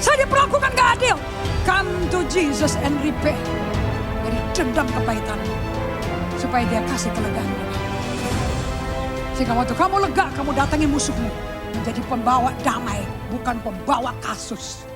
Saya diperlakukan gak adil. Come to Jesus and repent dari dendam kepahitanmu, supaya dia kasih kelegaan. Sehingga waktu kamu lega, kamu datangi musuhmu, menjadi pembawa damai, bukan pembawa kasus.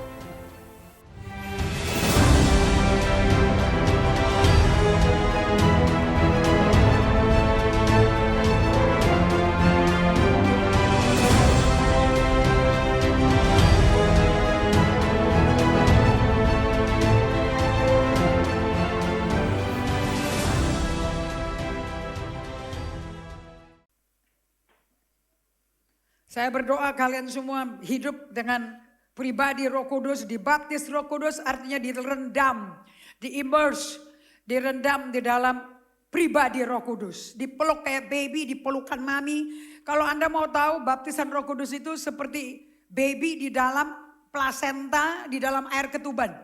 Saya berdoa kalian semua hidup dengan pribadi Roh Kudus, dibaptis Roh Kudus, artinya direndam, di-immerse, direndam di dalam pribadi Roh Kudus. Dipeluk kayak baby, dipelukan mami. Kalau Anda mau tahu, baptisan Roh Kudus itu seperti baby di dalam plasenta, di dalam air ketuban.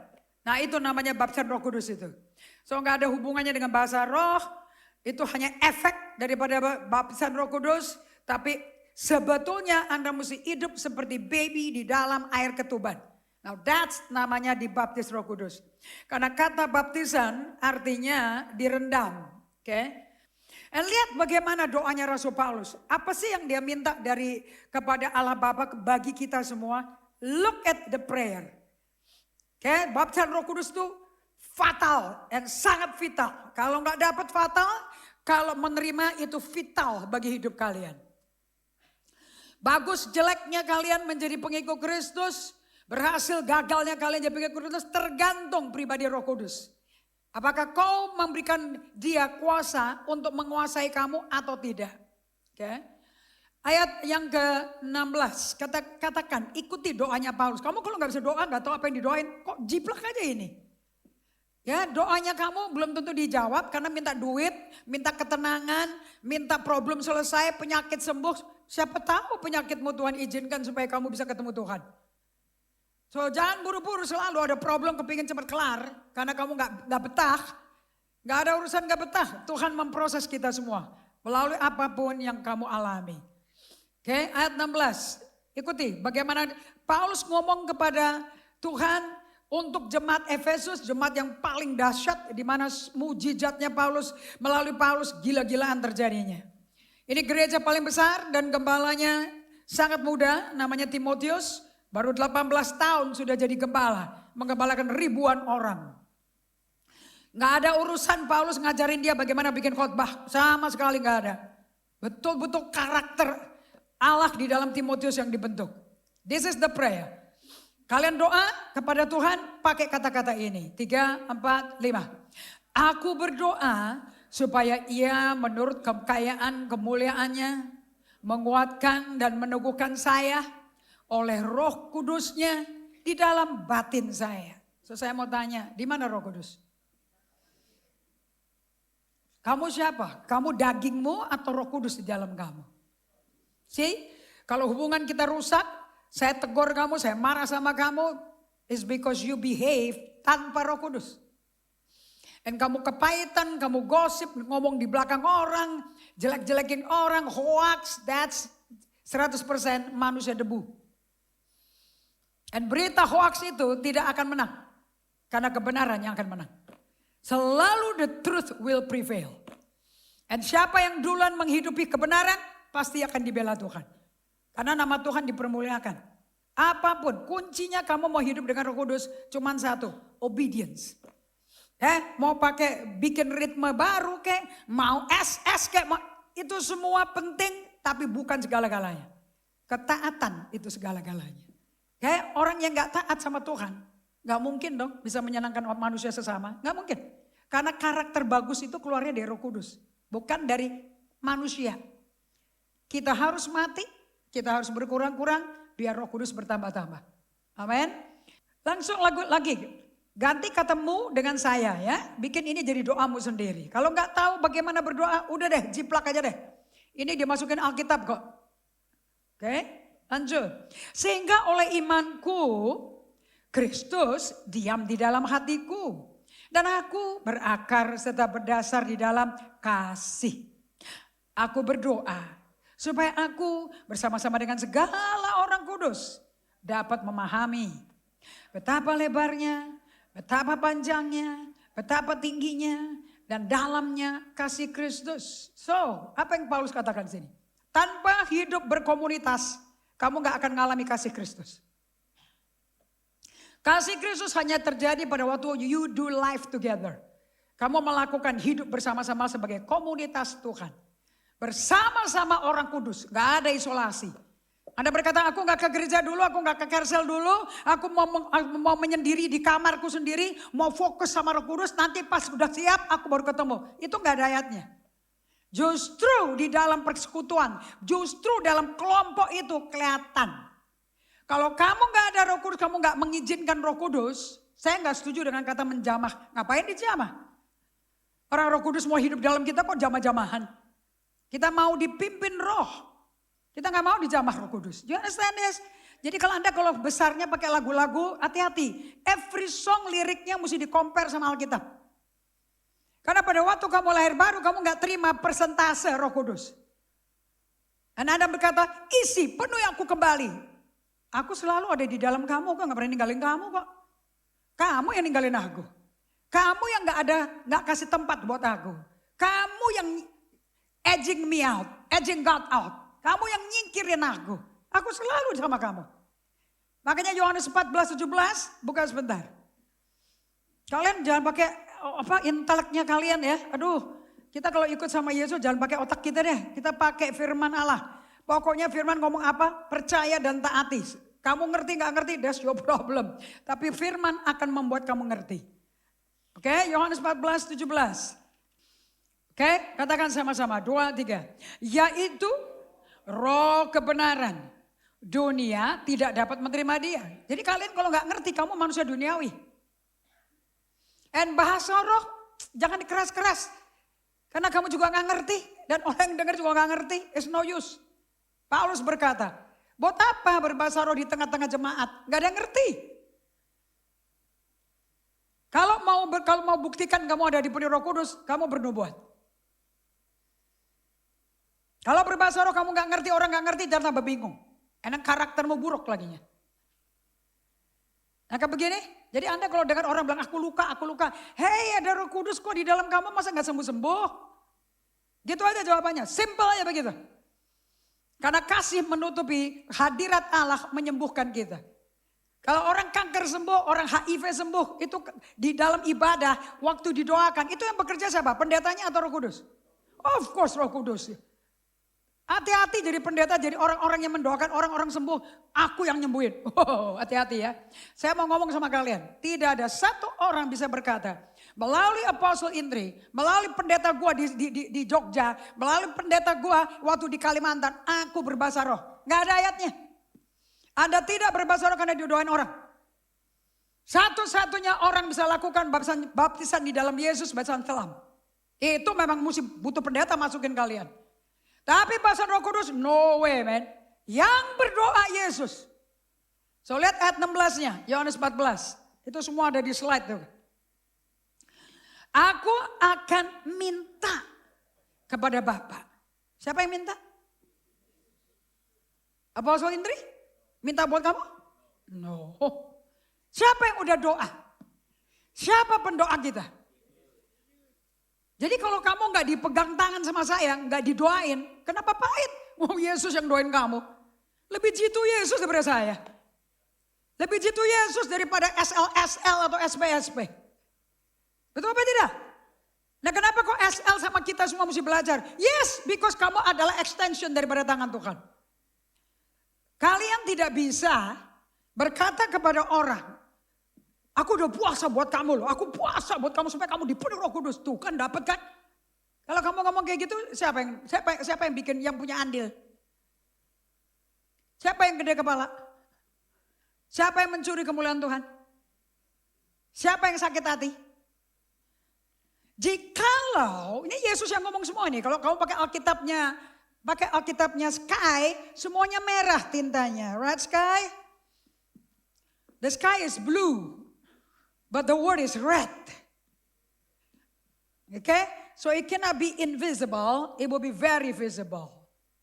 Nah, itu namanya baptisan Roh Kudus itu. So nggak ada hubungannya dengan bahasa roh, itu hanya efek daripada baptisan Roh Kudus, tapi sebetulnya Anda mesti hidup seperti baby di dalam air ketuban. Now that's namanya dibaptis Roh Kudus. Karena kata baptisan artinya direndam. Oke? And lihat bagaimana doanya Rasul Paulus. Apa sih yang dia minta kepada Allah Bapa bagi kita semua? Look at the prayer. Oke? Baptisan Roh Kudus itu fatal and sangat vital. Kalau nggak dapat fatal, kalau menerima itu vital bagi hidup kalian. Bagus jeleknya kalian menjadi pengikut Kristus, berhasil gagalnya kalian jadi pengikut Kristus, tergantung pribadi Roh Kudus. Apakah kau memberikan dia kuasa untuk menguasai kamu atau tidak? Oke. Ayat yang ke-16, katakan ikuti doanya Paulus. Kamu kalau gak bisa doa, gak tahu apa yang didoain, kok jiplak aja ini. Ya, doanya kamu belum tentu dijawab karena minta duit, minta ketenangan, minta problem selesai, penyakit sembuh. Siapa tahu penyakitmu Tuhan izinkan supaya kamu bisa ketemu Tuhan. So jangan buru-buru selalu ada problem kepingin cepat kelar karena kamu nggak betah. Nggak ada urusan nggak betah. Tuhan memproses kita semua melalui apapun yang kamu alami. Oke, ayat 16. Ikuti bagaimana Paulus ngomong kepada Tuhan. Untuk jemaat Efesus, jemaat yang paling dahsyat, di mana mujizatnya Paulus, melalui Paulus gila-gilaan terjadinya. Ini gereja paling besar dan gembalanya sangat muda, namanya Timotius, baru 18 tahun sudah jadi gembala, menggembalakan ribuan orang. Gak ada urusan Paulus ngajarin dia bagaimana bikin khotbah, sama sekali gak ada. Betul-betul karakter Allah di dalam Timotius yang dibentuk. This is the prayer. Kalian doa kepada Tuhan pakai kata-kata ini. 3, 4, 5. Aku berdoa supaya ia menurut kekayaan kemuliaannya menguatkan dan meneguhkan saya oleh Roh Kudusnya di dalam batin saya. So saya mau tanya, di mana Roh Kudus? Kamu siapa? Kamu dagingmu atau Roh Kudus di dalam kamu? See, kalau hubungan kita rusak, saya tegur kamu, saya marah sama kamu, is because you behave tanpa Roh Kudus. Dan kamu kepahitan, kamu gosip, ngomong di belakang orang, jelek-jelekin orang, hoax, that's 100% manusia debu. Dan berita hoax itu tidak akan menang, karena kebenaran yang akan menang. Selalu the truth will prevail. Dan siapa yang duluan menghidupi kebenaran, pasti akan dibela Tuhan. Karena nama Tuhan dipermuliakan. Apapun kuncinya kamu mau hidup dengan Roh Kudus cuma satu, obedience. Mau pakai bikin ritme baru kek, mau SS kek, itu semua penting tapi bukan segala-galanya. Ketaatan itu segala-galanya. Orang yang gak taat sama Tuhan, gak mungkin dong bisa menyenangkan manusia sesama, gak mungkin. Karena karakter bagus itu keluarnya dari Roh Kudus, bukan dari manusia. Kita harus mati. Kita harus berkurang-kurang biar Roh Kudus bertambah-tambah. Amin. Langsung lagi. Ganti katamu dengan saya ya. Bikin ini jadi doamu sendiri. Kalau nggak tahu bagaimana berdoa, udah deh jiplak aja deh. Ini dimasukin Alkitab kok. Oke, lanjut. Sehingga oleh imanku, Kristus diam di dalam hatiku. Dan aku berakar serta berdasar di dalam kasih. Aku berdoa supaya aku bersama-sama dengan segala orang kudus dapat memahami Betapa lebarnya, betapa panjangnya, betapa tingginya, dan dalamnya kasih Kristus. So, apa yang Paulus katakan di sini? Tanpa hidup berkomunitas, kamu gak akan mengalami kasih Kristus. Kasih Kristus hanya terjadi pada waktu you do life together. Kamu melakukan hidup bersama-sama sebagai komunitas Tuhan. Bersama-sama orang kudus, gak ada isolasi. Anda berkata, aku gak ke gereja dulu, aku gak ke Kersel dulu, aku mau menyendiri di kamarku sendiri, mau fokus sama Roh Kudus, nanti pas sudah siap aku baru ketemu. Itu gak ada ayatnya. Justru di dalam persekutuan, justru dalam kelompok itu kelihatan. Kalau kamu gak ada Roh Kudus, kamu gak mengizinkan Roh Kudus, saya gak setuju dengan kata menjamah. Ngapain dijamah? Orang Roh Kudus mau hidup dalam kita kok jamah-jamahan. Kita mau dipimpin Roh. Kita gak mau dijamah Roh Kudus. You understand this? Jadi kalau Anda kalau besarnya pakai lagu-lagu, hati-hati. Every song liriknya mesti di-compare sama Alkitab. Karena pada waktu kamu lahir baru, kamu gak terima persentase Roh Kudus. Dan Anda berkata, isi, penuhi aku kembali. Aku selalu ada di dalam kamu, kok gak pernah ninggalin kamu kok. Kamu yang ninggalin aku. Kamu yang gak kasih tempat buat aku. Kamu yang edging me out, edging God out. Kamu yang nyingkirin aku. Aku selalu sama kamu. Makanya Yohanes 14:17, buka sebentar. Kalian jangan pakai inteleknya kalian ya. Aduh, kita kalau ikut sama Yesus jangan pakai otak kita deh. Kita pakai firman Allah. Pokoknya firman ngomong apa? Percaya dan taati. Kamu ngerti gak ngerti, that's your problem. Tapi firman akan membuat kamu ngerti. Oke, Yohanes 14:17. Oke, katakan sama-sama, 2, 3. Yaitu Roh kebenaran. Dunia tidak dapat menerima dia. Jadi kalian kalau gak ngerti, kamu manusia duniawi. And bahasa roh, jangan dikeras-keras. Karena kamu juga gak ngerti. Dan orang yang dengar juga gak ngerti. It's no use. Paulus berkata, buat apa berbahasa roh di tengah-tengah jemaat? Gak ada yang ngerti. Kalau mau buktikan kamu ada dipenuhi Roh Kudus, kamu bernubuat. Kalau berbahasa roh kamu gak ngerti, orang gak ngerti, jangan tambah bingung. Enak karaktermu buruk laginya. Nah kayak begini, jadi Anda kalau dengar orang bilang aku luka. Hei ada Roh Kudus kok di dalam kamu, masa gak sembuh-sembuh? Gitu aja jawabannya, simple aja begitu. Karena kasih menutupi hadirat Allah menyembuhkan kita. Kalau orang kanker sembuh, orang HIV sembuh, itu di dalam ibadah, waktu didoakan, itu yang bekerja siapa? Pendetanya atau Roh Kudus? Of course Roh Kudus. Hati-hati jadi pendeta, jadi orang-orang yang mendoakan orang-orang sembuh, aku yang nyembuhin. Oh, hati-hati ya. Saya mau ngomong sama kalian, tidak ada satu orang bisa berkata, melalui Apostle Indri, melalui pendeta gua di Jogja, melalui pendeta gua waktu di Kalimantan, aku berbahasa roh. Gak ada ayatnya. Anda tidak berbahasa roh karena didoain orang. Satu-satunya orang bisa lakukan baptisan di dalam Yesus, baptisan selam. Itu memang mesti butuh pendeta masukin kalian. Tapi bahasa Roh Kudus, no way man. Yang berdoa Yesus. So lihat ayat 16-nya, Yohanes 14. Itu semua ada di slide tuh. Aku akan minta kepada Bapa. Siapa yang minta? Apostle Indri? Minta buat kamu? No. Siapa yang udah doa? Siapa pendoa kita? Jadi kalau kamu gak dipegang tangan sama saya, gak didoain, kenapa pahit? Oh Yesus yang doain kamu. Lebih jitu Yesus daripada saya. Lebih jitu Yesus daripada SL atau SPSP. Betul apa tidak? Nah kenapa kok SL sama kita semua mesti belajar? Yes, because kamu adalah extension daripada tangan Tuhan. Kalian tidak bisa berkata kepada orang, aku udah puasa buat kamu loh, aku puasa buat kamu supaya kamu dipenuhi Roh Kudus. Tuh kan dapat kan? Kalau kamu ngomong kayak gitu, siapa yang bikin, yang punya andil? Siapa yang gede kepala? Siapa yang mencuri kemuliaan Tuhan? Siapa yang sakit hati? Jikalau, ini Yesus yang ngomong semua nih, kalau kamu pakai Alkitabnya Sky, semuanya merah tintanya, right Sky? The sky is blue, but the word is red. Okay, so it cannot be invisible, it will be very visible.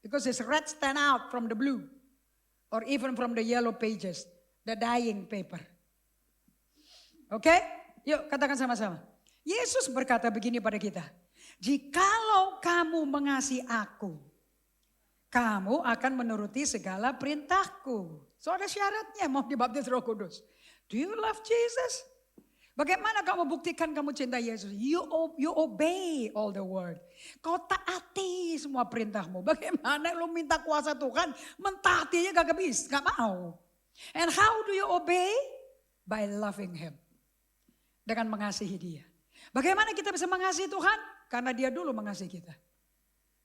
Because this red stand out from the blue, or even from the yellow pages, the dying paper. Oke? Yuk katakan sama-sama. Yesus berkata begini pada kita. Jikalau kamu mengasihi aku, kamu akan menuruti segala perintahku. So ada syaratnya mau dibaptis Roh Kudus. Do you love Jesus? Bagaimana kamu buktikan kamu cinta Yesus? You obey all the word. Kau taati semua perintahmu. Bagaimana lu minta kuasa Tuhan, mentaatinya gak bisa, gak mau. And how do you obey? By loving Him. Dengan mengasihi Dia. Bagaimana kita bisa mengasihi Tuhan? Karena Dia dulu mengasihi kita.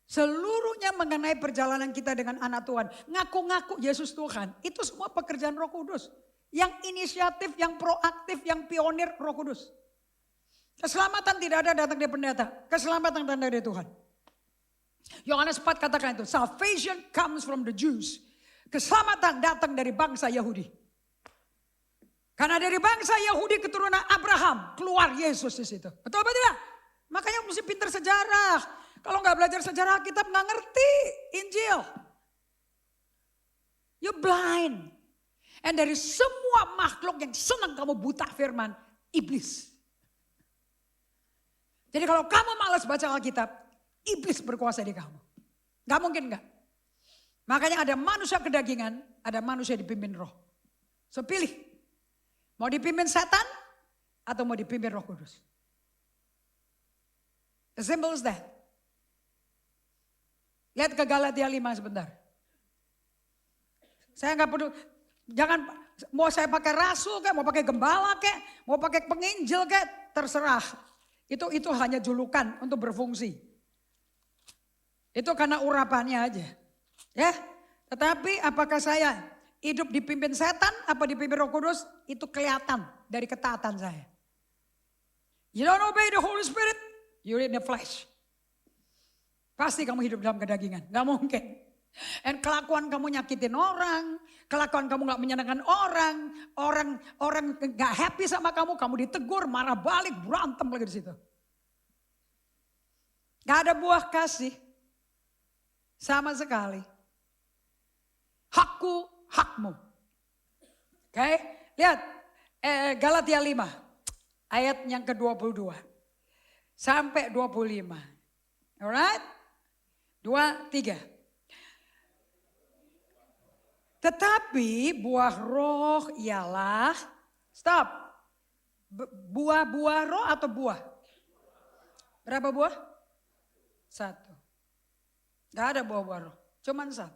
Seluruhnya mengenai perjalanan kita dengan anak Tuhan. Ngaku-ngaku Yesus Tuhan. Itu semua pekerjaan Roh Kudus. Yang inisiatif, yang proaktif, yang pionir Roh Kudus. Keselamatan tidak ada datang dari pendeta. Keselamatan datang dari Tuhan. Yohanes 4 katakan itu. Salvation comes from the Jews. Keselamatan datang dari bangsa Yahudi. Karena dari bangsa Yahudi keturunan Abraham keluar Yesus di situ. Betul apa tidak? Makanya mesti pintar sejarah. Kalau nggak belajar sejarah Alkitab nggak ngerti Injil. You're blind. And dari semua makhluk yang senang kamu buta firman, iblis. Jadi kalau kamu malas baca Alkitab, iblis berkuasa di kamu. Gak mungkin gak. Makanya ada manusia kedagingan, ada manusia dipimpin roh. So pilih. Mau dipimpin setan atau mau dipimpin Roh Kudus. As simple as that. Lihat ke Galatia 5 sebentar. Saya gak peduli. Jangan mau saya pakai rasul kayak, mau pakai gembala kayak, mau pakai penginjil kayak, terserah. Itu hanya julukan untuk berfungsi. Itu karena urapannya aja. Ya. Tetapi apakah saya hidup dipimpin setan apa dipimpin Roh Kudus? Itu kelihatan dari ketaatan saya. You don't obey the Holy Spirit, you're in the flesh. Pasti kamu hidup dalam kedagingan, gak mungkin. Dan kelakuan kamu nyakitin orang, kelakuan kamu gak menyenangkan orang gak happy sama kamu ditegur, marah balik, berantem lagi di situ. Gak ada buah kasih sama sekali. Hakku, hakmu. Oke, lihat Galatia 5 ayat yang ke-22 sampai 25. Alright? 2, 3. Tetapi buah roh ialah, stop. Buah-buah roh atau buah? Berapa buah? 1. Gak ada buah-buah roh, cuman 1.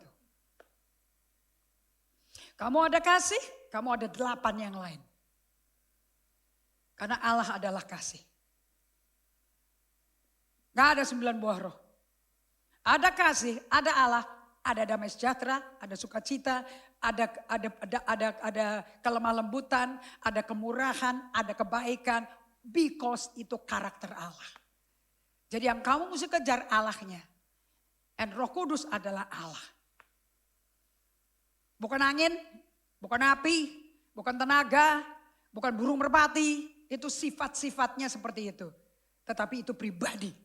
Kamu ada kasih, kamu ada 8 yang lain. Karena Allah adalah kasih. Gak ada 9 buah roh. Ada kasih, ada Allah. Ada damai sejahtera, ada sukacita, ada kelemah lembutan, ada kemurahan, ada kebaikan. Because itu karakter Allah. Jadi yang kamu mesti kejar Allahnya. And Roh Kudus adalah Allah. Bukan angin, bukan api, bukan tenaga, bukan burung merpati. Itu sifat-sifatnya seperti itu. Tetapi itu pribadi.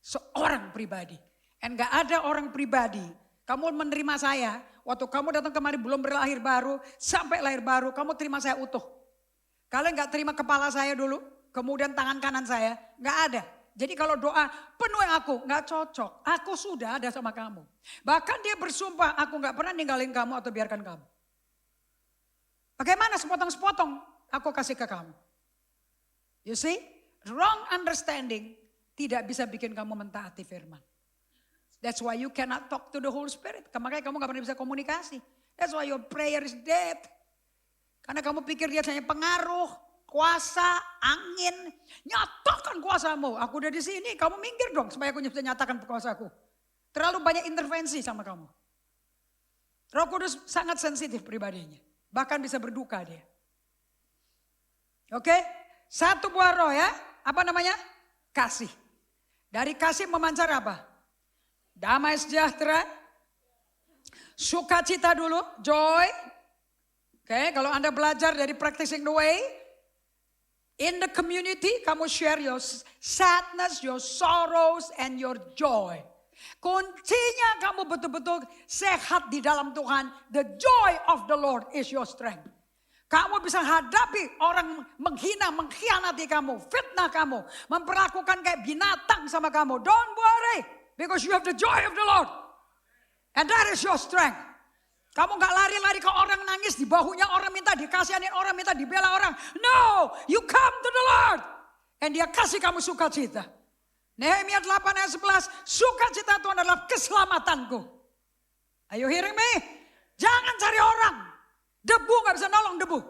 Seorang pribadi. And gak ada orang pribadi. Kamu menerima saya, waktu kamu datang kemari belum berlahir baru, sampai lahir baru, kamu terima saya utuh. Kalian gak terima kepala saya dulu, kemudian tangan kanan saya, gak ada. Jadi kalau doa, penuhi aku, gak cocok. Aku sudah ada sama kamu. Bahkan dia bersumpah, aku gak pernah ninggalin kamu atau biarkan kamu. Bagaimana sepotong-sepotong, aku kasih ke kamu. You see, wrong understanding tidak bisa bikin kamu mentaati firman. That's why you cannot talk to the Holy Spirit. Makanya kamu gak pernah bisa komunikasi. That's why your prayer is dead. Karena kamu pikir dia hanya pengaruh, kuasa, angin. Nyatakan kuasamu. Aku udah di sini, kamu minggir dong supaya aku bisa nyatakan kuasaku. Terlalu banyak intervensi sama kamu. Roh Kudus sangat sensitif pribadinya. Bahkan bisa berduka dia. Oke? 1 buah roh ya. Apa namanya? Kasih. Dari kasih memancar apa? Damai sejahtera, sukacita dulu, joy. Oke, kalau Anda belajar dari practicing the way, in the community, kamu share your sadness, your sorrows, and your joy. Kuncinya kamu betul-betul sehat di dalam Tuhan. The joy of the Lord is your strength. Kamu bisa hadapi orang menghina, mengkhianati kamu, fitnah kamu, memperlakukan kayak binatang sama kamu. Don't worry, because you have the joy of the Lord. And that is your strength. Kamu gak lari-lari ke orang nangis di bahunya orang minta dikasihanin orang minta dibela orang. No, you come to the Lord. And dia kasih kamu sukacita. Nehemia 8 ayat 11, sukacita Tuhan adalah keselamatanku. Are you hearing me? Jangan cari orang. Debu gak bisa nolong debu.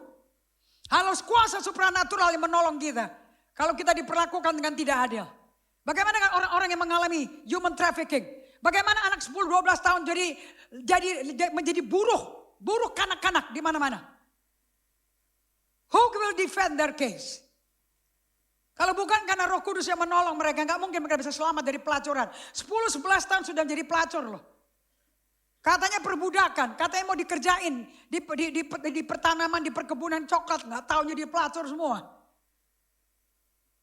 Harus kuasa supranatural yang menolong kita. Kalau kita diperlakukan dengan tidak adil. Bagaimana dengan orang-orang yang mengalami human trafficking? Bagaimana anak 10-12 tahun menjadi buruh kanak-kanak di mana-mana? Who will defend their case? Kalau bukan karena Roh Kudus yang menolong mereka, nggak mungkin mereka bisa selamat dari pelacuran. 10-11 tahun sudah menjadi pelacur loh. Katanya perbudakan, katanya mau dikerjain di pertanaman, di perkebunan coklat, nggak taunya dia pelacur semua.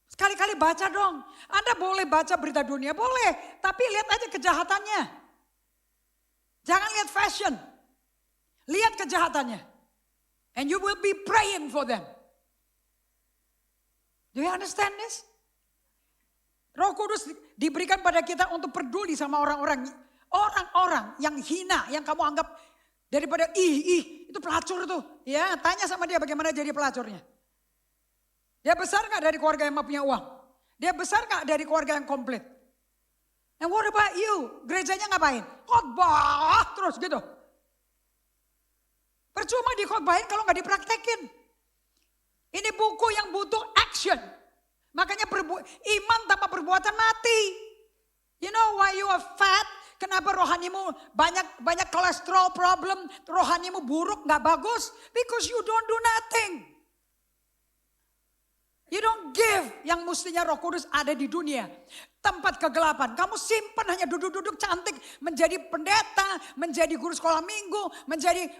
Sekali-kali baca dong. Anda boleh baca berita dunia, boleh. Tapi lihat aja kejahatannya. Jangan lihat fashion. Lihat kejahatannya. And you will be praying for them. Do you understand this? Roh Kudus diberikan pada kita untuk peduli sama orang-orang yang hina, yang kamu anggap daripada itu pelacur tuh. Ya, tanya sama dia bagaimana jadi pelacurnya. Dia besar gak dari keluarga yang punya uang? Dia besar gak dari keluarga yang komplit? And what about you? Gerejanya ngapain? Khotbah terus gitu. Percuma dikhotbahin kalau gak dipraktekin. Ini buku yang butuh action. Makanya iman tanpa perbuatan mati. You know why you are fat? Kenapa rohanimu banyak kolesterol problem, rohanimu buruk, gak bagus? Because you don't do nothing. You don't give yang mestinya Roh Kudus ada di dunia. Tempat kegelapan. Kamu simpan hanya duduk-duduk cantik. Menjadi pendeta, menjadi guru sekolah minggu,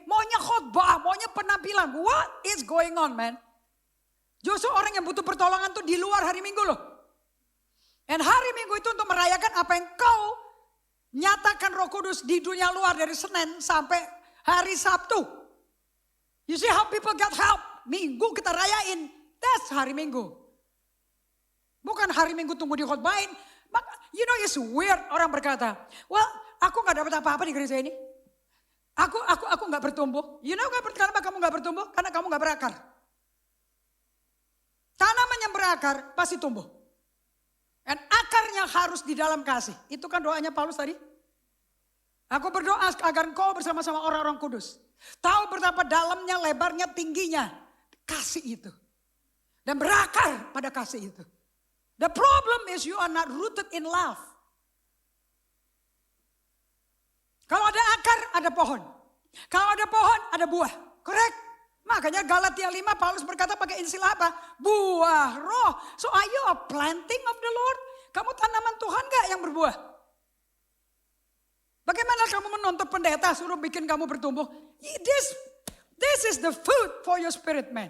maunya khotbah, maunya penampilan. What is going on, man? Justru orang yang butuh pertolongan tuh di luar hari Minggu loh. Dan hari Minggu itu untuk merayakan apa yang kau nyatakan Roh Kudus di dunia luar dari Senin sampai hari Sabtu. You see how people get help. Minggu kita rayain. That's hari Minggu. Bukan hari Minggu tunggu dikhotbahin. You know it's weird orang berkata, well aku gak dapat apa-apa di gereja ini. Aku gak bertumbuh. You know kenapa kamu gak bertumbuh? Karena kamu gak berakar. Tanaman yang berakar pasti tumbuh. Dan akarnya harus di dalam kasih. Itu kan doanya Paulus tadi. Aku berdoa agar engkau bersama-sama orang-orang kudus. Tahu betapa dalamnya, lebarnya, tingginya. Kasih itu. Dan berakar pada kasih itu. The problem is you are not rooted in love. Kalau ada akar, ada pohon. Kalau ada pohon, ada buah. Correct? Makanya Galatia 5 Paulus berkata pakai istilah apa? Buah roh. So are you a planting of the Lord? Kamu tanaman Tuhan gak yang berbuah? Bagaimana kamu menuntut pendeta suruh bikin kamu bertumbuh? This is the food for your spirit man.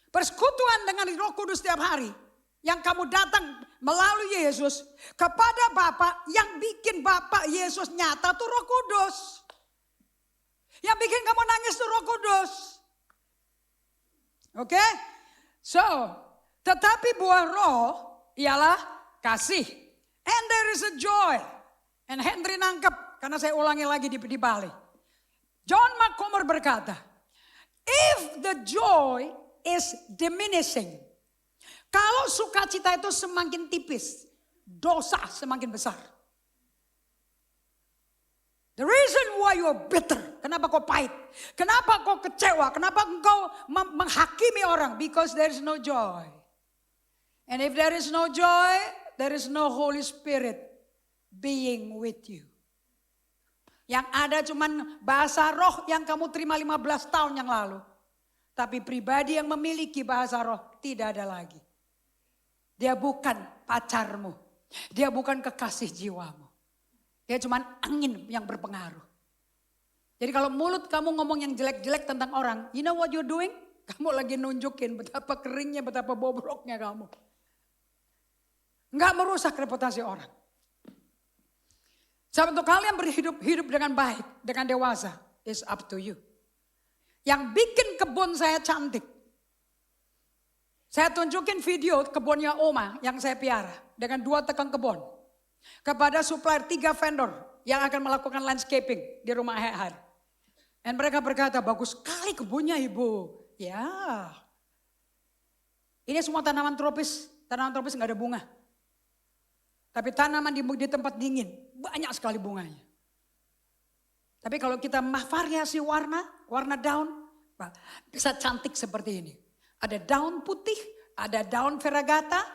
Persekutuan dengan Roh Kudus setiap hari. Yang kamu datang melalui Yesus kepada Bapa, yang bikin Bapa Yesus nyata tuh Roh Kudus. Yang bikin kamu nangis tuh Roh Kudus. Oke? So, tetapi buah roh ialah kasih. And there is a joy. And Henry nangkep, karena saya ulangi lagi di Bali. John MacComber berkata, if the joy is diminishing. Kalau sukacita itu semakin tipis, dosa semakin besar. The reason why you are bitter, kenapa kau pahit? Kenapa kau kecewa? Kenapa engkau menghakimi orang? Because there is no joy. And if there is no joy, there is no Holy Spirit being with you. Yang ada cuman bahasa roh yang kamu terima 15 tahun yang lalu. Tapi pribadi yang memiliki bahasa roh tidak ada lagi. Dia bukan pacarmu. Dia bukan kekasih jiwamu. Dia cuman angin yang berpengaruh. Jadi kalau mulut kamu ngomong yang jelek-jelek tentang orang, you know what you're doing? Kamu lagi nunjukin betapa keringnya, betapa bobroknya kamu. Enggak merusak reputasi orang. Sebab untuk kalian hidup dengan baik, dengan dewasa, is up to you. yang bikin kebun saya cantik. Saya tunjukin video kebunnya Oma yang saya piara dengan 2 tekang kebun. Kepada supplier 3 vendor yang akan melakukan landscaping di rumah HR. Dan mereka berkata, bagus sekali kebunnya ibu. Ya. Ini semua tanaman tropis nggak ada bunga. Tapi tanaman di tempat dingin, banyak sekali bunganya. Tapi kalau kita variasi warna daun, bisa cantik seperti ini. Ada daun putih, ada daun veragata,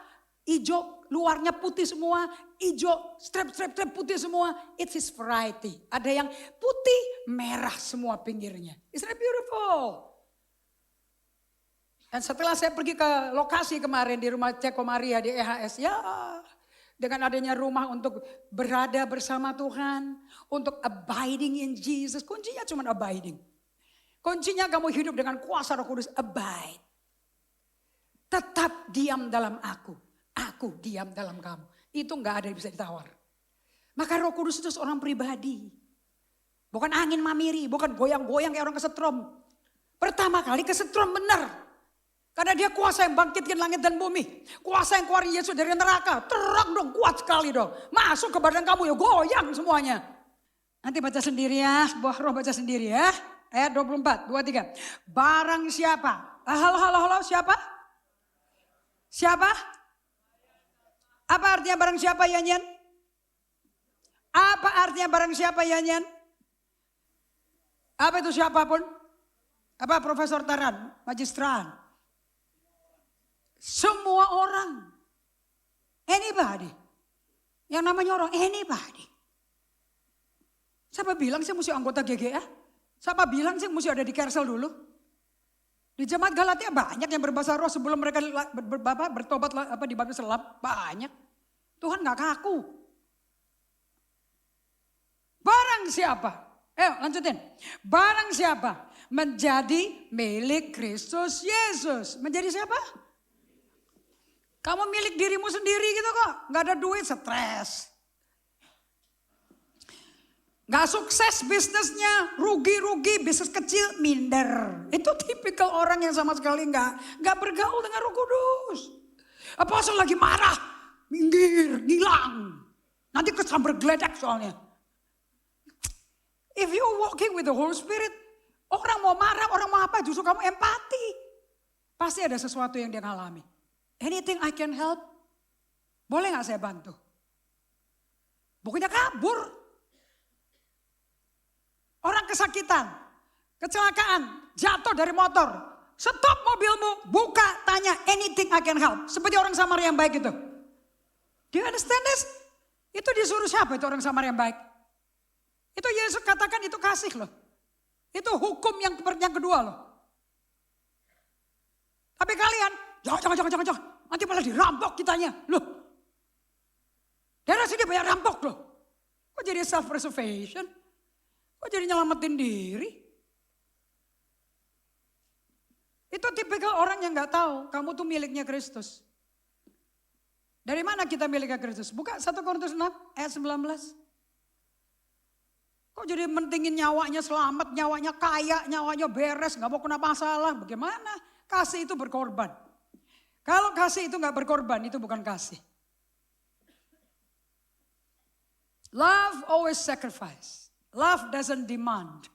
hijau, luarnya putih semua, hijau, strap putih semua. It is variety. Ada yang putih, merah semua pinggirnya. Isn't that beautiful? Dan setelah saya pergi ke lokasi kemarin di rumah Ceko Maria di EHS, ya dengan adanya rumah untuk berada bersama Tuhan, untuk abiding in Jesus. Kuncinya cuma abiding. Kuncinya kamu hidup dengan kuasa Roh Kudus, abide. Tetap diam dalam aku diam dalam kamu. Itu gak ada yang bisa ditawar. Maka Roh Kudus itu seorang pribadi. Bukan angin mamiri, bukan goyang-goyang kayak orang kesetrum. Pertama kali kesetrum benar. Karena dia kuasa yang bangkitkan langit dan bumi. Kuasa yang keluarin Yesus dari neraka. Terang dong, kuat sekali dong. Masuk ke badan kamu ya goyang semuanya. Nanti baca sendiri ya, buah roh baca sendiri ya. Ayat 24, 23. Barang siapa? Halo, siapa? Siapa? Apa artinya barang siapa Yanyan? Apa artinya barang siapa Yanyan? Apa itu siapapun? Apa Profesor Taran? Magistran? Semua orang. Anybody. Yang namanya orang anybody. Siapa bilang sih mesti anggota GGA? Siapa bilang sih mesti ada di Kersel dulu? Di jemaat Galatia banyak yang berbahasa roh sebelum mereka bertobat dibaptis selam. Banyak. Tuhan gak kaku. Barang siapa? Lanjutin. Barang siapa menjadi milik Kristus Yesus. Menjadi siapa? Kamu milik dirimu sendiri gitu kok. Gak ada duit, stres. Gak sukses bisnisnya, rugi-rugi, bisnis kecil, minder. Itu tipikal orang yang sama sekali gak bergaul dengan Roh Kudus. Apostle lagi marah, minggir, ngilang. Nanti kesambar geledak soalnya. If you walking with the Holy Spirit, orang mau marah, orang mau apa, justru kamu empati. Pasti ada sesuatu yang dia ngalami. Anything I can help? Boleh gak saya bantu? Bukannya kabur. Orang kesakitan, kecelakaan, jatuh dari motor. Stop mobilmu, buka, tanya, anything I can help. Seperti orang Samaria yang baik itu. Do you understand this? Itu disuruh siapa itu orang Samaria yang baik? Itu Yesus katakan itu kasih loh. Itu hukum yang kedua loh. Tapi kalian, jangan. Nanti malah dirampok kitanya. Loh, daerah sini banyak rampok loh. Kok jadi self-preservation? Kok jadi nyelamatin diri? Itu tipikal orang yang gak tahu kamu tuh miliknya Kristus. Dari mana kita miliknya Kristus? Buka 1 Korintus 6 ayat 19. Kok jadi mentingin nyawanya selamat, nyawanya kaya, nyawanya beres, gak mau kena masalah. Bagaimana? Kasih itu berkorban. Kalau kasih itu gak berkorban, itu bukan kasih. Love always sacrifice. Love doesn't demand.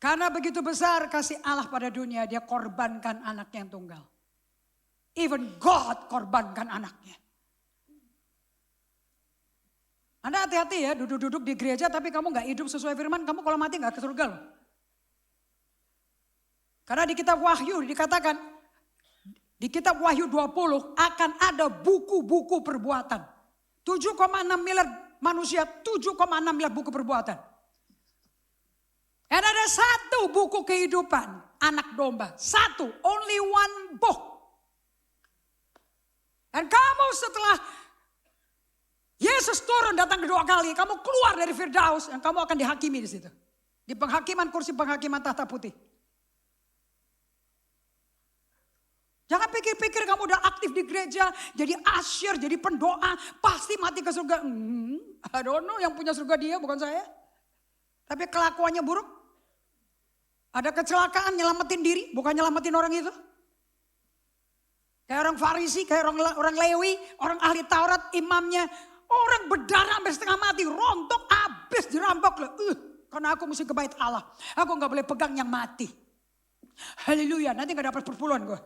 Karena begitu besar kasih Allah pada dunia, dia korbankan anaknya yang tunggal. Even God korbankan anaknya. Anda hati-hati ya, duduk-duduk di gereja tapi kamu gak hidup sesuai firman, kamu kalau mati gak ke surga loh. Karena di kitab Wahyu dikatakan, di kitab Wahyu 20 akan ada buku-buku perbuatan. 7,6 miliar manusia, 7,6 miliar buku perbuatan. Dan ada satu buku kehidupan, anak domba. Satu, only one book. Dan kamu setelah Yesus turun datang kedua kali, kamu keluar dari Firdaus dan kamu akan dihakimi di situ. Di penghakiman, kursi penghakiman tahta putih. Jangan pikir-pikir kamu udah aktif di gereja, jadi asyir, jadi pendoa, pasti mati ke surga. I don't know, yang punya surga dia bukan saya. Tapi kelakuannya buruk. Ada kecelakaan nyelamatin diri, bukan nyelamatin orang itu. Kayak orang Farisi, kayak orang Lewi, orang ahli Taurat, imamnya. Orang berdarah sampai setengah mati, rontok, habis dirampok loh. Karena aku mesti ke bait Allah. Aku gak boleh pegang yang mati. Haleluya, nanti gak dapat perpuluhan gue.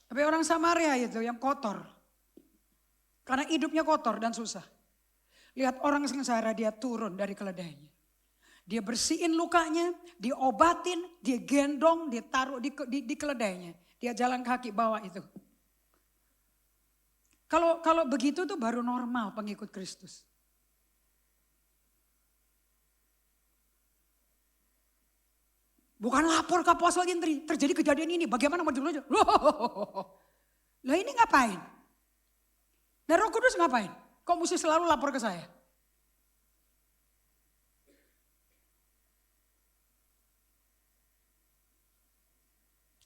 Tapi orang Samaria itu yang kotor. Karena hidupnya kotor dan susah. Lihat orang sengsara, dia turun dari keledainya. Dia bersihin lukanya, diobatin, dia gendong, dia taruh di keledainya. Dia jalan kaki bawa itu. Kalau begitu tuh baru normal pengikut Kristus. Bukan lapor ke apostol Indri, terjadi kejadian ini, bagaimana mau dulu aja. Lah ini ngapain? Dan Roh Kudus ngapain? Kok mesti selalu lapor ke saya?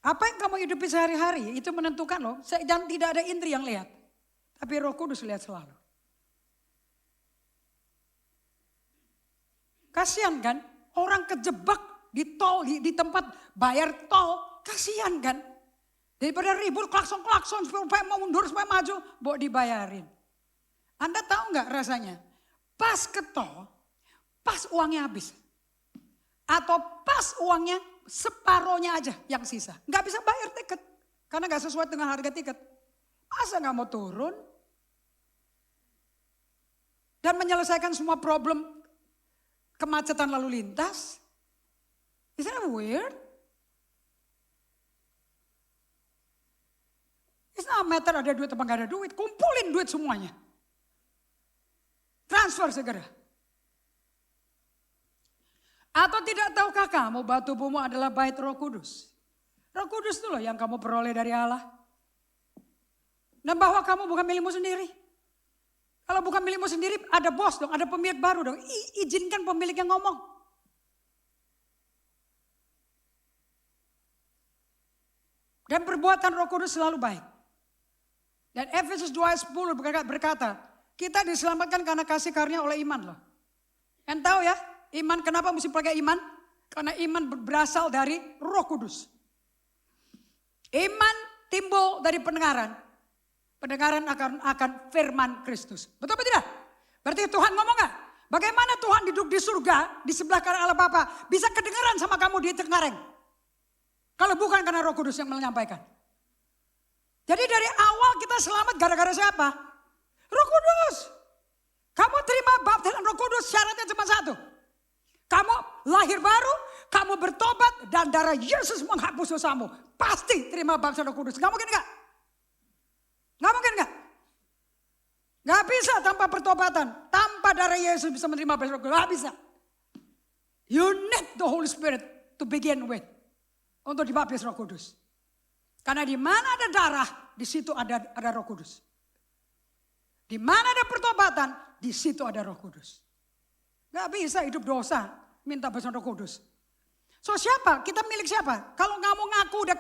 Apa yang kamu hidupi sehari-hari itu menentukan loh. Dan tidak ada Indri yang lihat. Tapi Roh Kudus lihat selalu. Kasihan kan? Orang kejebak di tol, di tempat bayar tol. Kasihan kan? Daripada ribut klakson-klakson supaya mau mundur, supaya maju. Bawa dibayarin. Anda tahu nggak rasanya? Pas ke tol, pas uangnya habis. Atau pas uangnya separohnya aja yang sisa. Nggak bisa bayar tiket. Karena nggak sesuai dengan harga tiket. Masa nggak mau turun? Dan menyelesaikan semua problem kemacetan lalu lintas. Isn't that weird? It's not matter ada duit apa nggak ada duit. Kumpulin duit semuanya. Transfer segera. Atau tidak tahukah kamu bahwa tubuhmu adalah bait Roh Kudus? Roh Kudus itu loh yang kamu peroleh dari Allah. Dan bahwa kamu bukan milikmu sendiri. Kalau bukan milikmu sendiri ada bos dong, ada pemilik baru dong. Izinkan pemiliknya ngomong. Dan perbuatan Roh Kudus selalu baik. Dan Efesus 2:10 berkata, kita diselamatkan karena kasih karunia oleh iman loh. Yang tahu ya, iman kenapa mesti pakai iman? Karena iman berasal dari Roh Kudus. Iman timbul dari pendengaran. Pendengaran akan firman Kristus. Betul atau tidak? Berarti Tuhan ngomong gak? Bagaimana Tuhan duduk di surga, di sebelah kanan Allah Bapa, bisa kedengaran sama kamu di Cengkareng? Kalau bukan karena Roh Kudus yang menyampaikan. Jadi dari awal kita selamat gara-gara siapa? Roh Kudus. Kamu terima baptisan Roh Kudus syaratnya cuma satu. Kamu lahir baru, kamu bertobat dan darah Yesus menghapus dosamu. Pasti terima baptisan Roh Kudus. Gak mungkin gak? Gak mungkin gak? Gak bisa tanpa pertobatan. Tanpa darah Yesus bisa menerima baptisan Roh Kudus. Gak bisa. You need the Holy Spirit to begin with. Untuk dibaptis Roh Kudus. Karena di mana ada darah, di situ ada Roh Kudus. Di mana ada pertobatan, di situ ada Roh Kudus. Gak bisa hidup dosa, minta baptisan Roh Kudus. So siapa? Kita milik siapa? Kalau kamu ngaku udah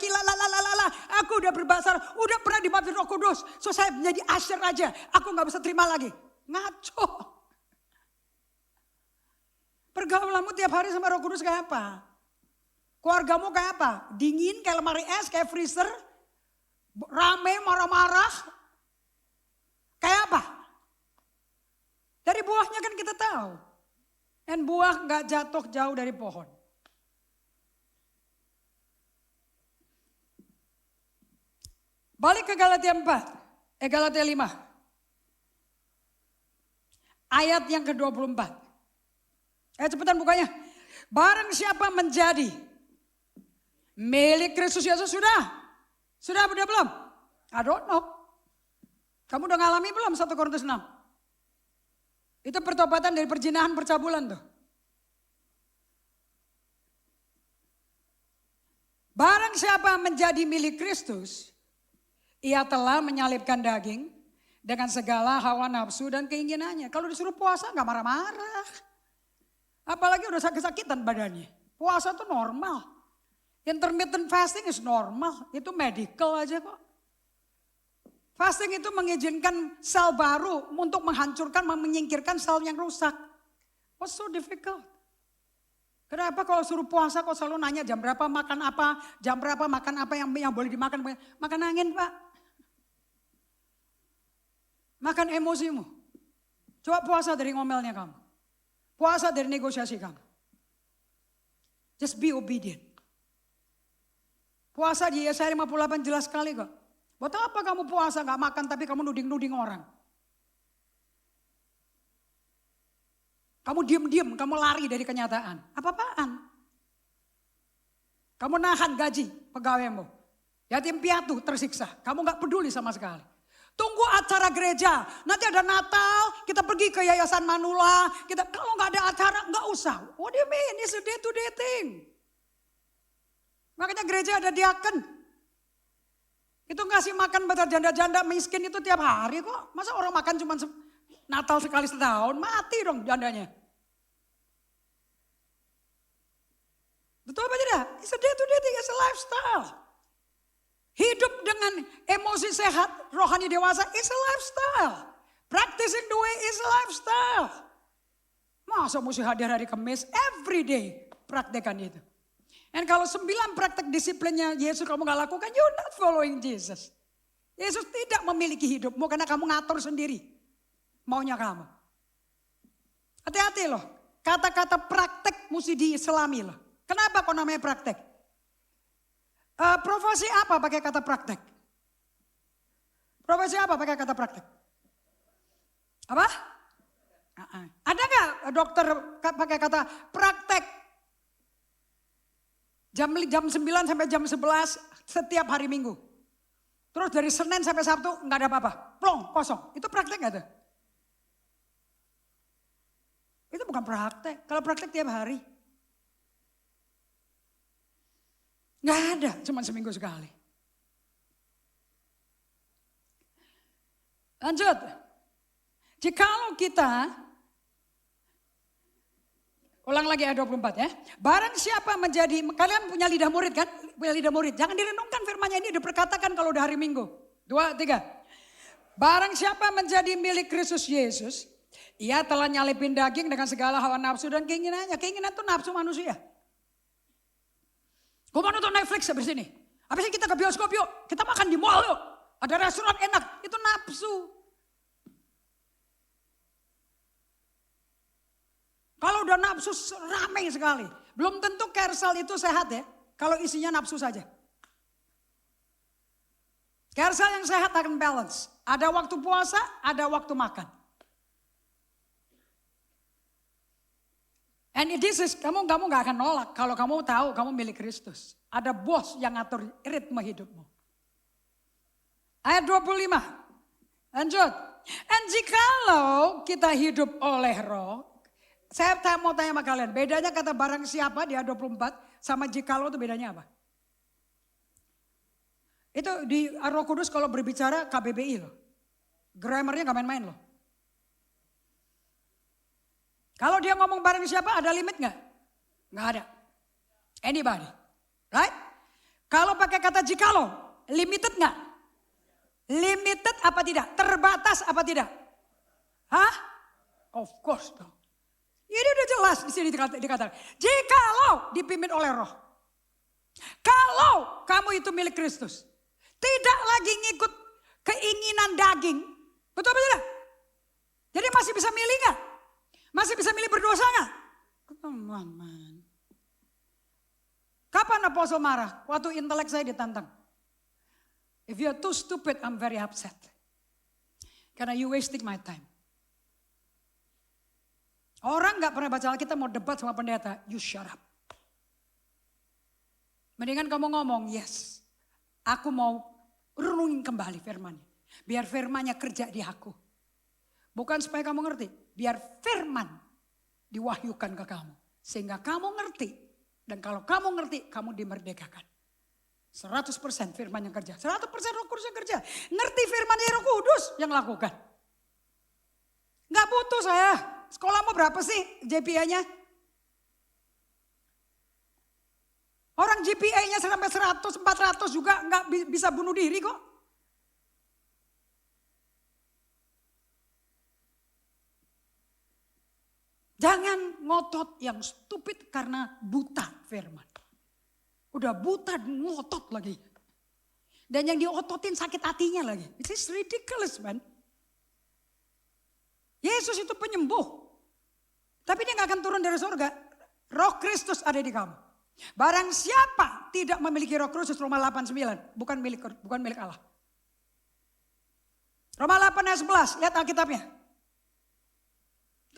aku udah berbahasa, udah pernah dibaptis Roh Kudus. So saya menjadi asyir aja, aku gak bisa terima lagi. Ngaco. Pergaulanmu tiap hari sama Roh Kudus kayak apa? Keluargamu kayak apa? Dingin kayak lemari es, kayak freezer? Rame, marah-marah? Kayak apa? Dari buahnya kan kita tahu. Dan buah gak jatuh jauh dari pohon. Balik ke Galatia 4, Galatia 5. Ayat yang ke-24. Cepetan bukanya. Barang siapa menjadi milik Kristus Yesus sudah? Sudah belum? I don't know. Kamu udah ngalami belum 1 Korintus 6? Itu pertobatan dari perjinahan percabulan tuh. Barang siapa menjadi milik Kristus, ia telah menyalibkan daging dengan segala hawa nafsu dan keinginannya. Kalau disuruh puasa gak marah-marah. Apalagi udah sakit-sakitan badannya. Puasa tuh normal. Intermittent fasting is normal. Itu medical aja kok. Fasting itu mengizinkan sel baru untuk menghancurkan, menyingkirkan sel yang rusak. What's so difficult? Kenapa kalau suruh puasa kok selalu nanya jam berapa makan apa yang boleh dimakan. Makan angin Pak. Makan emosimu. Coba puasa dari ngomelnya kamu. Puasa dari negosiasi kamu. Just be obedient. Puasa di Yesaya 58 jelas sekali kok. Buat apa kamu puasa gak makan tapi kamu nuding-nuding orang. Kamu diem-diem, kamu lari dari kenyataan. Apa-apaan? Kamu nahan gaji pegawaimu. Yatim piatu tersiksa. Kamu gak peduli sama sekali. Tunggu acara gereja. Nanti ada Natal, kita pergi ke Yayasan Manula. Kalau gak ada acara, gak usah. What do you mean? It's a day-to-day thing. Makanya gereja ada diaken. Itu ngasih makan buat janda-janda miskin itu tiap hari kok. Masa orang makan cuma Natal sekali setahun, mati dong jandanya. Betul apa tidak? It's a day-to-day thing, it's a lifestyle. Hidup dengan emosi sehat, rohani dewasa, it's a lifestyle. Practicing the way is a lifestyle. Masa mesti hadir hari Kamis, every day praktekan itu. Dan kalau 9 praktek disiplinnya Yesus kamu gak lakukan, you're not following Jesus. Yesus tidak memiliki hidupmu karena kamu ngatur sendiri maunya kamu. Hati-hati loh, kata-kata praktek mesti diislami loh. Kenapa kok namanya praktek? Profesi apa pakai kata praktek? Profesi apa pakai kata praktek? Apa? Ada gak dokter pakai kata praktek? Jam 9 sampai jam 11 setiap hari Minggu. Terus dari Senin sampai Sabtu nggak ada apa-apa. Plong, kosong. Itu praktek nggak tuh? Itu bukan praktek. Kalau praktek tiap hari. Nggak ada, cuma seminggu sekali. Lanjut. Jikalau kita, ulang lagi ayat 24 ya. Barang siapa menjadi, kalian punya lidah murid kan? Punya lidah murid. Jangan direnungkan firman-Nya ini diperkatakan kalau udah hari Minggu. 2, 3. Barang siapa menjadi milik Kristus Yesus, ia telah nyalipin daging dengan segala hawa nafsu dan keinginannya. Keinginan itu nafsu manusia. Gue mau nonton Netflix habis ini. Habis ini kita ke bioskop yuk. Kita makan di mall yuk. Ada restoran enak. Itu nafsu. Kalau udah nafsu ramai sekali. Belum tentu Kersal itu sehat ya. Kalau isinya nafsu saja. Kersal yang sehat akan balance. Ada waktu puasa, ada waktu makan. And this is, kamu gak akan nolak kalau kamu tahu kamu milik Kristus. Ada bos yang ngatur ritme hidupmu. Ayat 25. Lanjut. And jikalau kita hidup oleh roh. Saya mau tanya sama kalian. Bedanya kata barang siapa di ayat 24 sama jikalau itu bedanya apa? Itu di Roh Kudus kalau berbicara KBBI loh. Grammarnya gak main-main loh. Kalau dia ngomong barang siapa ada limit gak? Gak ada. Anybody. Right? Kalau pakai kata jikalau, limited gak? Limited apa tidak? Terbatas apa tidak? Hah? Of course dong. Ini udah jelas di sini dikatakan. Jikalau dipimpin oleh roh. Kalau kamu itu milik Kristus. Tidak lagi ngikut keinginan daging. Betul apa tidak? Jadi masih bisa milih gak? Masih bisa milih berdosa gak? Come on man. Kapan Apostle marah? Waktu intelek saya ditantang. If you are too stupid, I'm very upset. Karena you wasting my time. Orang gak pernah baca Alkitab mau debat sama pendeta, you shut up. Mendingan kamu ngomong, yes. Aku mau renungin kembali firman-Nya. Biar firman-Nya kerja di aku. Bukan supaya kamu ngerti. Biar firman diwahyukan ke kamu. Sehingga kamu ngerti. Dan kalau kamu ngerti, kamu dimerdekakan. 100% firman yang kerja. 100% Roh Kudus yang kerja. Ngerti firman Roh Kudus yang lakukan. Gak butuh saya. Sekolahmu berapa sih GPA-nya? Orang GPA-nya sampai 100, 400 juga gak bisa bunuh diri kok. Jangan ngotot yang stupid karena buta firman. Udah buta ngotot lagi. Dan yang diototin sakit hatinya lagi. It's ridiculous, man. Yesus itu penyembuh. Tapi dia gak akan turun dari surga. Roh Kristus ada di kamu. Barang siapa tidak memiliki Roh Kristus, Roma 8:9. Bukan milik Allah. Roma 8 ayat 11, lihat Alkitabnya.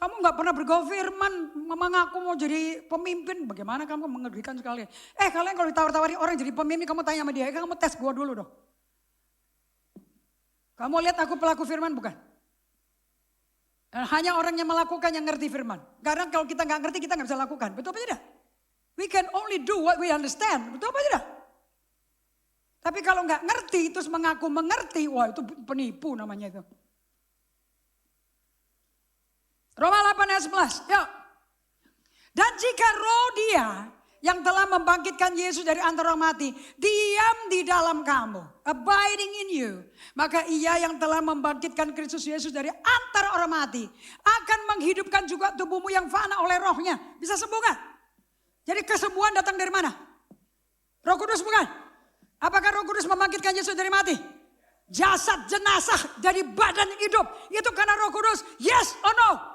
Kamu gak pernah bergaul firman, mengaku mau jadi pemimpin. Bagaimana kamu mengerikan sekali. Kalian kalau ditawar-tawari orang jadi pemimpin, kamu tanya sama dia, kamu tes gua dulu dong. Kamu lihat aku pelaku firman bukan? Dan hanya orang yang melakukan yang ngerti firman. Karena kalau kita gak ngerti, kita gak bisa lakukan. Betul apa tidak? We can only do what we understand. Betul apa tidak? Tapi kalau gak ngerti, terus mengaku mengerti, wah itu penipu namanya itu. Roma 8 ayat 11, yuk. Dan jika roh dia yang telah membangkitkan Yesus dari antara orang mati, diam di dalam kamu, abiding in you. Maka ia yang telah membangkitkan Kristus Yesus dari antara orang mati, akan menghidupkan juga tubuhmu yang fana oleh rohnya. Bisa sembuh gak? Jadi kesembuhan datang dari mana? Roh Kudus bukan? Apakah Roh Kudus membangkitkan Yesus dari mati? Jasad jenazah jadi badan yang hidup. Itu karena Roh Kudus, yes or no?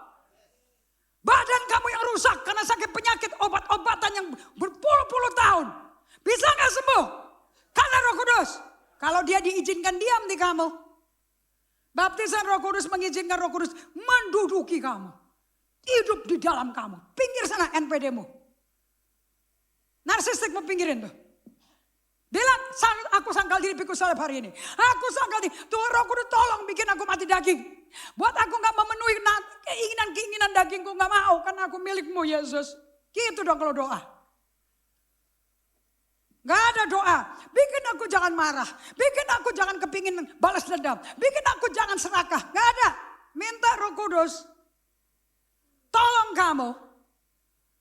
Badan kamu yang rusak karena sakit penyakit, obat-obatan yang berpuluh-puluh tahun. Bisa gak sembuh? Karena Roh Kudus. Kalau dia diizinkan diam di kamu. Baptisan Roh Kudus mengizinkan Roh Kudus menduduki kamu. Hidup di dalam kamu. Pinggir sana NPD-mu. Narsistik mau pinggirin tuh. Bilang, aku sangkal diri pikul salib hari ini. Aku sangkal diri, Tuhan Roh Kudus tolong bikin aku mati daging. Buat aku gak memenuhi keinginan dagingku, gak mau karena aku milikmu Yesus. Gitu dong kalau doa. Gak ada doa, bikin aku jangan marah. Bikin aku jangan kepingin balas dendam. Bikin aku jangan serakah, gak ada. Minta Roh Kudus, tolong kamu,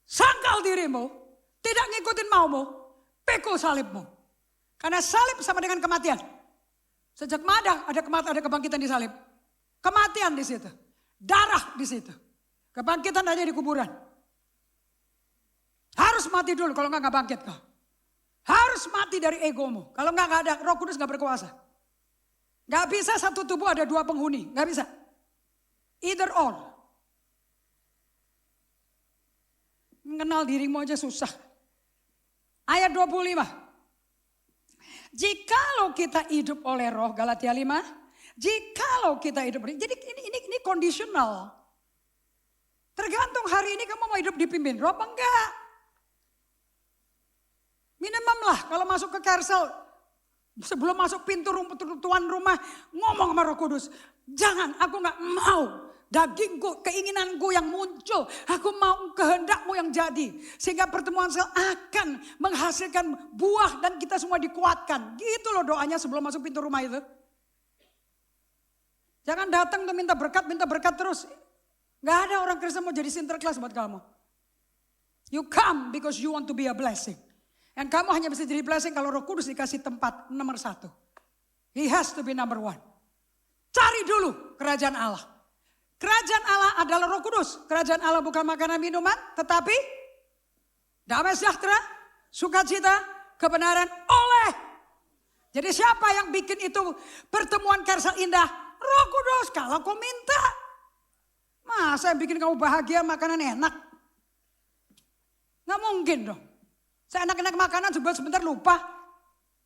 sangkal dirimu, tidak ngikutin maumu, pikul salibmu. Karena salib sama dengan kematian. Sejak mana ada kebangkitan di salib? Kematian di situ. Darah di situ. Kebangkitan hanya di kuburan. Harus mati dulu kalau enggak bangkit kau. Harus mati dari egomu. Kalau enggak ada, Roh Kudus enggak berkuasa. Enggak bisa satu tubuh ada dua penghuni. Enggak bisa. Either or. Mengenal dirimu aja susah. Ayat 25. Jikalau kita hidup oleh roh, Galatia 5. Jikalau kita hidup, jadi ini kondisional. Tergantung hari ini kamu mau hidup dipimpin roh apa enggak. Minimum lah kalau masuk ke Kersel, sebelum masuk pintu tuan rumah ngomong sama Roh Kudus. Jangan, aku enggak mau. Dagingku, keinginanku yang muncul. Aku mau kehendakmu yang jadi. Sehingga pertemuan sel akan menghasilkan buah dan kita semua dikuatkan. Gitu loh doanya sebelum masuk pintu rumah itu. Jangan datang tuh minta berkat terus. Gak ada orang Kristen mau jadi sinterklas buat kamu. You come because you want to be a blessing. Dan kamu hanya bisa jadi blessing kalau Roh Kudus dikasih tempat nomor 1. He has to be number 1. Cari dulu kerajaan Allah. Kerajaan Allah adalah Roh Kudus. Kerajaan Allah bukan makanan minuman, tetapi damai sejahtera, sukacita, kebenaran oleh. Jadi siapa yang bikin itu pertemuan Kersel indah? Roh Kudus. Kalau kau minta, masa yang bikin kamu bahagia makanan enak? Nggak mungkin dong. Saya enak-enak makanan sebentar lupa.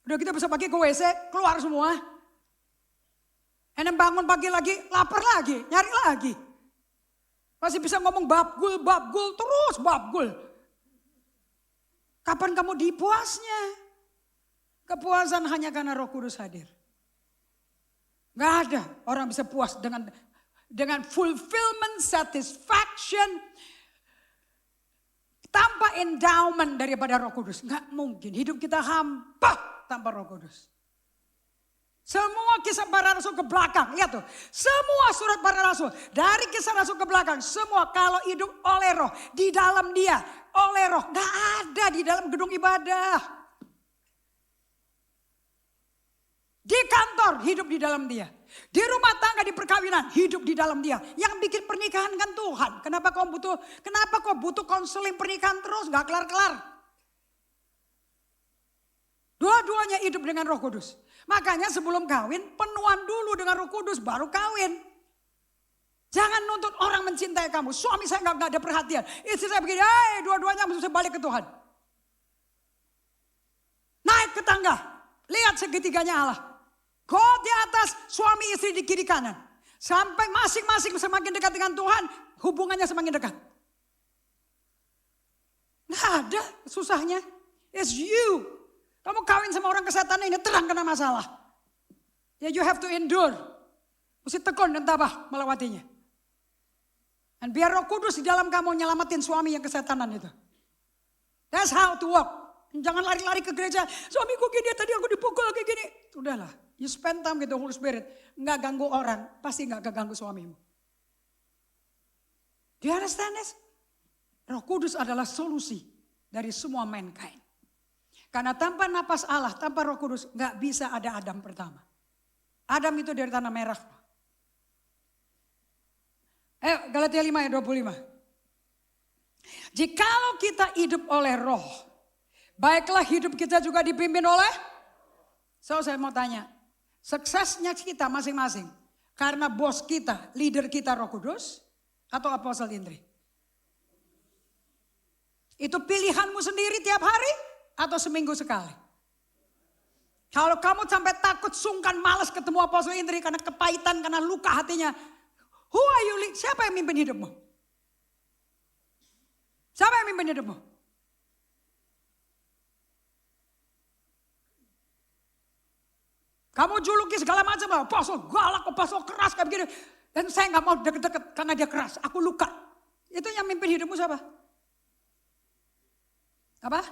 Udah kita bisa pergi ke WC, keluar semua. Enak bangun pagi lagi, lapar lagi, nyari lagi. Masih bisa ngomong babgul, terus babgul. Kapan kamu dipuasnya? Kepuasan hanya karena Roh Kudus hadir. Gak ada orang bisa puas dengan fulfillment, satisfaction, tanpa endowment daripada Roh Kudus. Gak mungkin, hidup kita hampa tanpa Roh Kudus. Semua kisah para rasul ke belakang, lihat tuh. Semua surat para rasul, dari kisah rasul ke belakang, semua kalau hidup oleh roh, di dalam dia, oleh roh. Gak ada di dalam gedung ibadah. Di kantor, hidup di dalam dia. Di rumah tangga, di perkawinan, hidup di dalam dia. Yang bikin pernikahan kan Tuhan. Kenapa kau butuh konseling pernikahan terus, gak kelar-kelar. Dua-duanya hidup dengan Roh Kudus. Makanya sebelum kawin, penuhan dulu dengan Roh Kudus, baru kawin. Jangan nuntut orang mencintai kamu. Suami saya gak ada perhatian. Istri saya begini, dua-duanya mesti balik ke Tuhan. Naik ke tangga, lihat segitiganya Allah. God di atas, suami istri di kiri kanan. Sampai masing-masing semakin dekat dengan Tuhan, hubungannya semakin dekat. Nggak ada susahnya. It's you. Kamu kawin sama orang kesehatan ini terang kena masalah. Ya you have to endure. Mesti tekun dan tabah melewatinya. Dan biar Roh Kudus di dalam kamu nyelamatin suami yang kesetanan itu. That's how to walk. Jangan lari-lari ke gereja. Suamiku gini, tadi aku dipukul lagi gini. Udahlah, you spend time with the Holy Spirit. Nggak ganggu orang, pasti nggak keganggu suamimu. Do you understand this? Roh Kudus adalah solusi dari semua mankind. Karena tanpa napas Allah, tanpa Roh Kudus, nggak bisa ada Adam pertama. Adam itu dari tanah merah. Galatia 5 ayat 25. Jikalau kita hidup oleh roh, baiklah hidup kita juga dipimpin oleh. So saya mau tanya, suksesnya kita masing-masing karena bos kita, leader kita Roh Kudus atau Apostle Indri? Itu pilihanmu sendiri tiap hari atau seminggu sekali? Kalau kamu sampai takut, sungkan, malas ketemu Apostle Indri karena kepahitan, karena luka hatinya. Who are you? Siapa yang mimpin hidupmu? Siapa yang mimpin hidupmu? Kamu juluki segala macam lah. Apostle galak, apostle keras kayak begini. Dan saya gak mau deket-deket karena dia keras. Aku luka. Itu yang mimpin hidupmu siapa? Apa?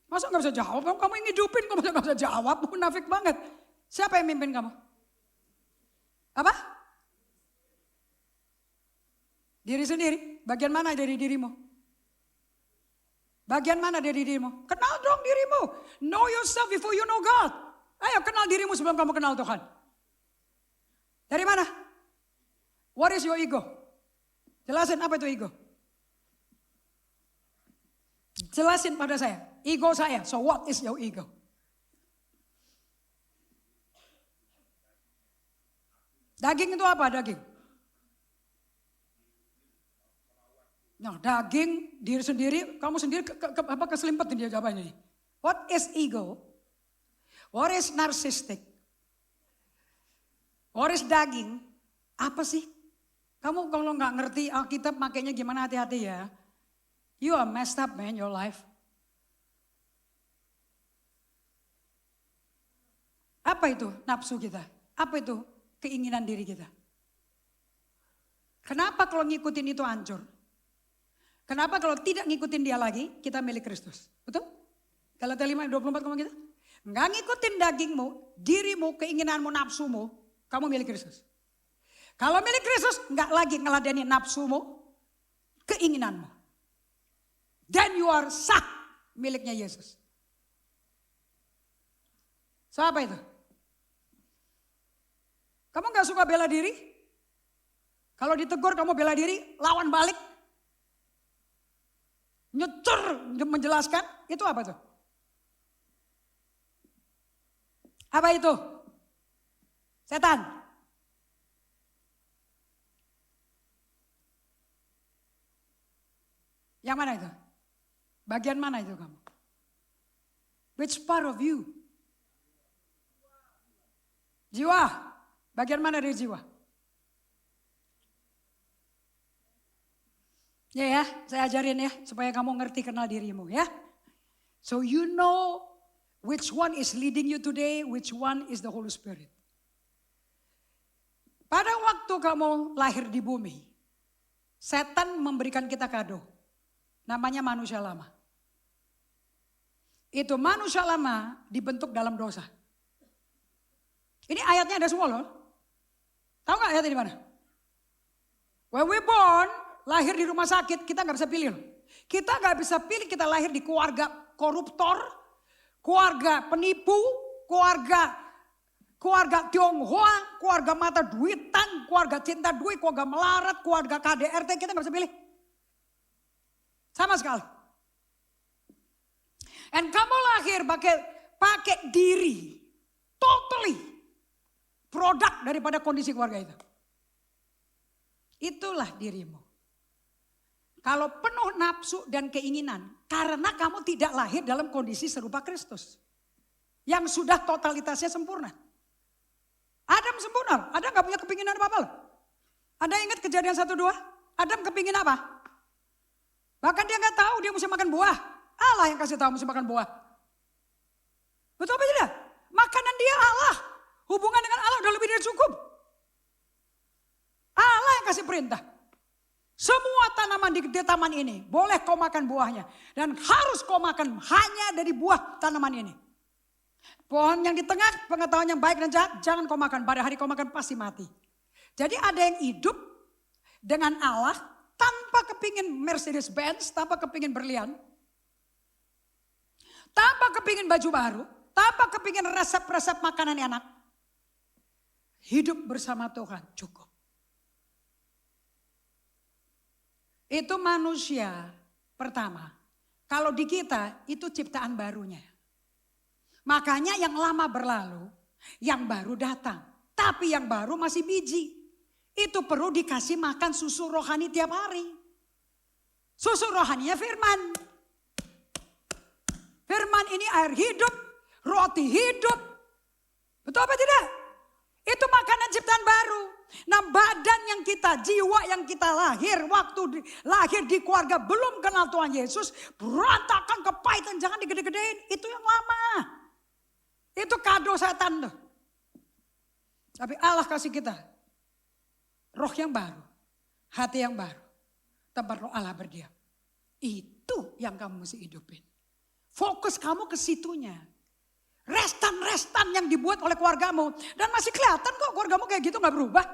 Masa gak bisa jawab? Kamu yang hidupin, kamu gak bisa jawab. Munafik banget. Siapa yang mimpin kamu? Apa? Diri sendiri. Bagian mana dari dirimu? Bagian mana dari dirimu? Kenal dong dirimu. Know yourself before you know God. Ayo kenal dirimu sebelum kamu kenal Tuhan. Dari mana? What is your ego? Jelasin apa itu ego? Jelasin pada saya. Ego saya. So what is your ego? Daging itu apa daging? Nah daging, diri sendiri, kamu sendiri keselimpetin dia jawabannya nih. What is ego? What is narcissistic? What is daging? Apa sih? Kamu kalau nggak ngerti Alkitab makanya gimana, hati-hati ya. You are messed up man, your life. Apa itu nafsu kita? Apa itu keinginan diri kita? Kenapa kalau ngikutin itu hancur? Kenapa kalau tidak ngikutin dia lagi, kita milik Kristus? Betul? Galatia 5 ayat 24 ngomong gitu. Nggak ngikutin dagingmu, dirimu, keinginanmu, nafsumu, kamu milik Kristus. Kalau milik Kristus, nggak lagi ngeladenin nafsumu, keinginanmu. Then you are sah miliknya Yesus. So apa itu? Kamu nggak suka bela diri? Kalau ditegur kamu bela diri, lawan balik. Nyecer menjelaskan, itu apa tuh? Apa itu? Setan. Yang mana itu? Bagian mana itu kamu? Which part of you? Jiwa. Bagian mana dari jiwa? Ya, saya ajarin ya, supaya kamu ngerti kenal dirimu ya. So you know which one is leading you today, which one is the Holy Spirit. Pada waktu kamu lahir di bumi, setan memberikan kita kado. Namanya manusia lama. Itu manusia lama dibentuk dalam dosa. Ini ayatnya ada semua loh. Tahu gak ayatnya di mana? When we born, lahir di rumah sakit, kita gak bisa pilih loh. Kita gak bisa pilih kita lahir di keluarga koruptor, keluarga penipu, keluarga Tionghoa, keluarga mata duitan, keluarga cinta duit, keluarga melarat, keluarga KDRT, kita gak bisa pilih. Sama sekali. Dan kamu lahir pakai diri, totally produk daripada kondisi keluarga itu. Itulah dirimu. Kalau penuh nafsu dan keinginan, karena kamu tidak lahir dalam kondisi serupa Kristus. Yang sudah totalitasnya sempurna. Adam sempurna, Adam gak punya kepinginan apa-apa loh. Anda ingat kejadian 1-2? Adam kepingin apa? Bahkan dia gak tahu dia mesti makan buah. Allah yang kasih tahu mesti makan buah. Betul apa tidak? Makanan dia Allah. Hubungan dengan Allah udah lebih dari cukup. Allah yang kasih perintah. Semua tanaman di taman ini boleh kau makan buahnya. Dan harus kau makan hanya dari buah tanaman ini. Pohon yang di tengah pengetahuan yang baik dan jahat jangan kau makan. Pada hari kau makan pasti mati. Jadi ada yang hidup dengan Allah tanpa kepingin Mercedes Benz, tanpa kepingin berlian. Tanpa kepingin baju baru, tanpa kepingin resep-resep makanan enak. Hidup bersama Tuhan cukup. Itu manusia pertama. Kalau di kita itu ciptaan barunya. Makanya yang lama berlalu, yang baru datang. Tapi yang baru masih biji. Itu perlu dikasih makan susu rohani tiap hari. Susu rohaninya firman. Firman ini air hidup, roti hidup. Betul apa tidak? Itu makanan ciptaan baru. Nah badan yang kita, jiwa yang kita waktu lahir di keluarga belum kenal Tuhan Yesus. Berantakan, kepahitan, jangan digede-gedein. Itu yang lama. Itu kado setan tuh. Tapi Allah kasih kita roh yang baru, hati yang baru, tempat roh Allah berdiam. Itu yang kamu mesti hidupin. Fokus kamu ke situnya. Restan-restan yang dibuat oleh keluargamu. Dan masih kelihatan kok keluargamu kayak gitu gak berubah.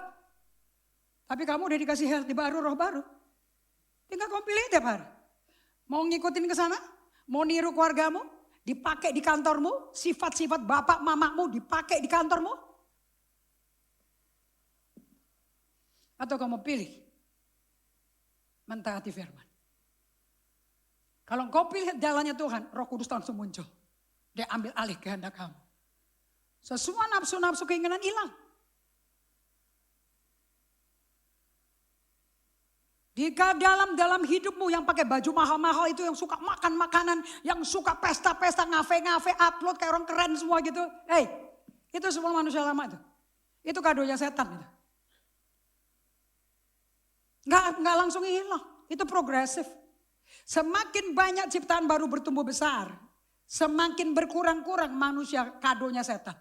Tapi kamu udah dikasih hati baru, roh baru. Tinggal kamu pilih tiap hari. Mau ngikutin ke sana? Mau niru keluargamu? Dipakai di kantormu? Sifat-sifat bapak mamamu dipakai di kantormu? Atau kamu pilih mentaati firman? Kalau kau pilih jalannya Tuhan, Roh Kudus langsung muncul. Dia ambil alih kehendak kamu. Semua nafsu-nafsu keinginan hilang. Jika dalam hidupmu yang pakai baju mahal-mahal itu, yang suka makan makanan, yang suka pesta-pesta, ngafe-ngafe, upload kayak orang keren semua gitu. Itu semua manusia lama itu. Itu kadonya setan itu. Nggak langsung hilang, itu progresif. Semakin banyak ciptaan baru bertumbuh besar, semakin berkurang-kurang manusia kadonya setan.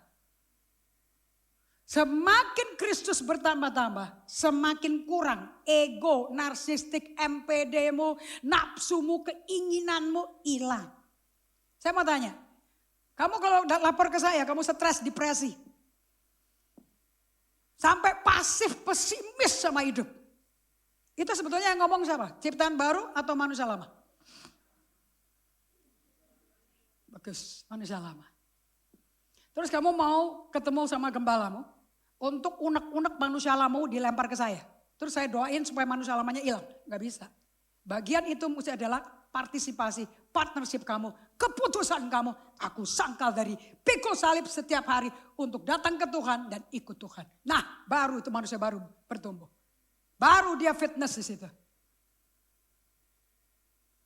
Semakin Kristus bertambah-tambah, semakin kurang ego, narsistik, MPD-mu, nafsumu, keinginanmu hilang. Saya mau tanya, kamu kalau lapor ke saya, kamu stres, depresi. Sampai pasif, pesimis sama hidup. Itu sebetulnya yang ngomong siapa? Ciptaan baru atau manusia lama? Bagus, manusia lama. Terus kamu mau ketemu sama gembalamu, untuk unek-unek manusia lamamu dilempar ke saya. Terus saya doain supaya manusia lamanya hilang. Gak bisa. Bagian itu mesti adalah partisipasi, partnership kamu, keputusan kamu. Aku sangkal dari pikul salib setiap hari untuk datang ke Tuhan dan ikut Tuhan. Nah baru itu manusia baru bertumbuh. Baru dia fitness di situ.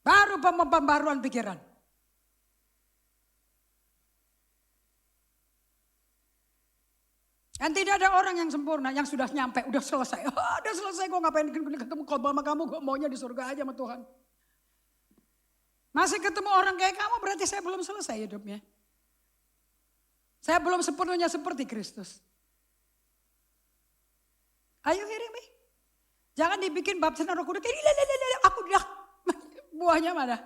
Baru pembaruan pikiran. Dan tidak ada orang yang sempurna, yang sudah nyampe, udah selesai. Udah selesai, gue ngapain ketemu khotbah sama kamu, gue maunya di surga aja sama Tuhan. Masih ketemu orang kayak kamu, berarti saya belum selesai hidupnya. Saya belum sepenuhnya seperti Kristus. Are you hearing me? Jangan dibikin baptisan Roh Kudus, aku udah, buahnya mana?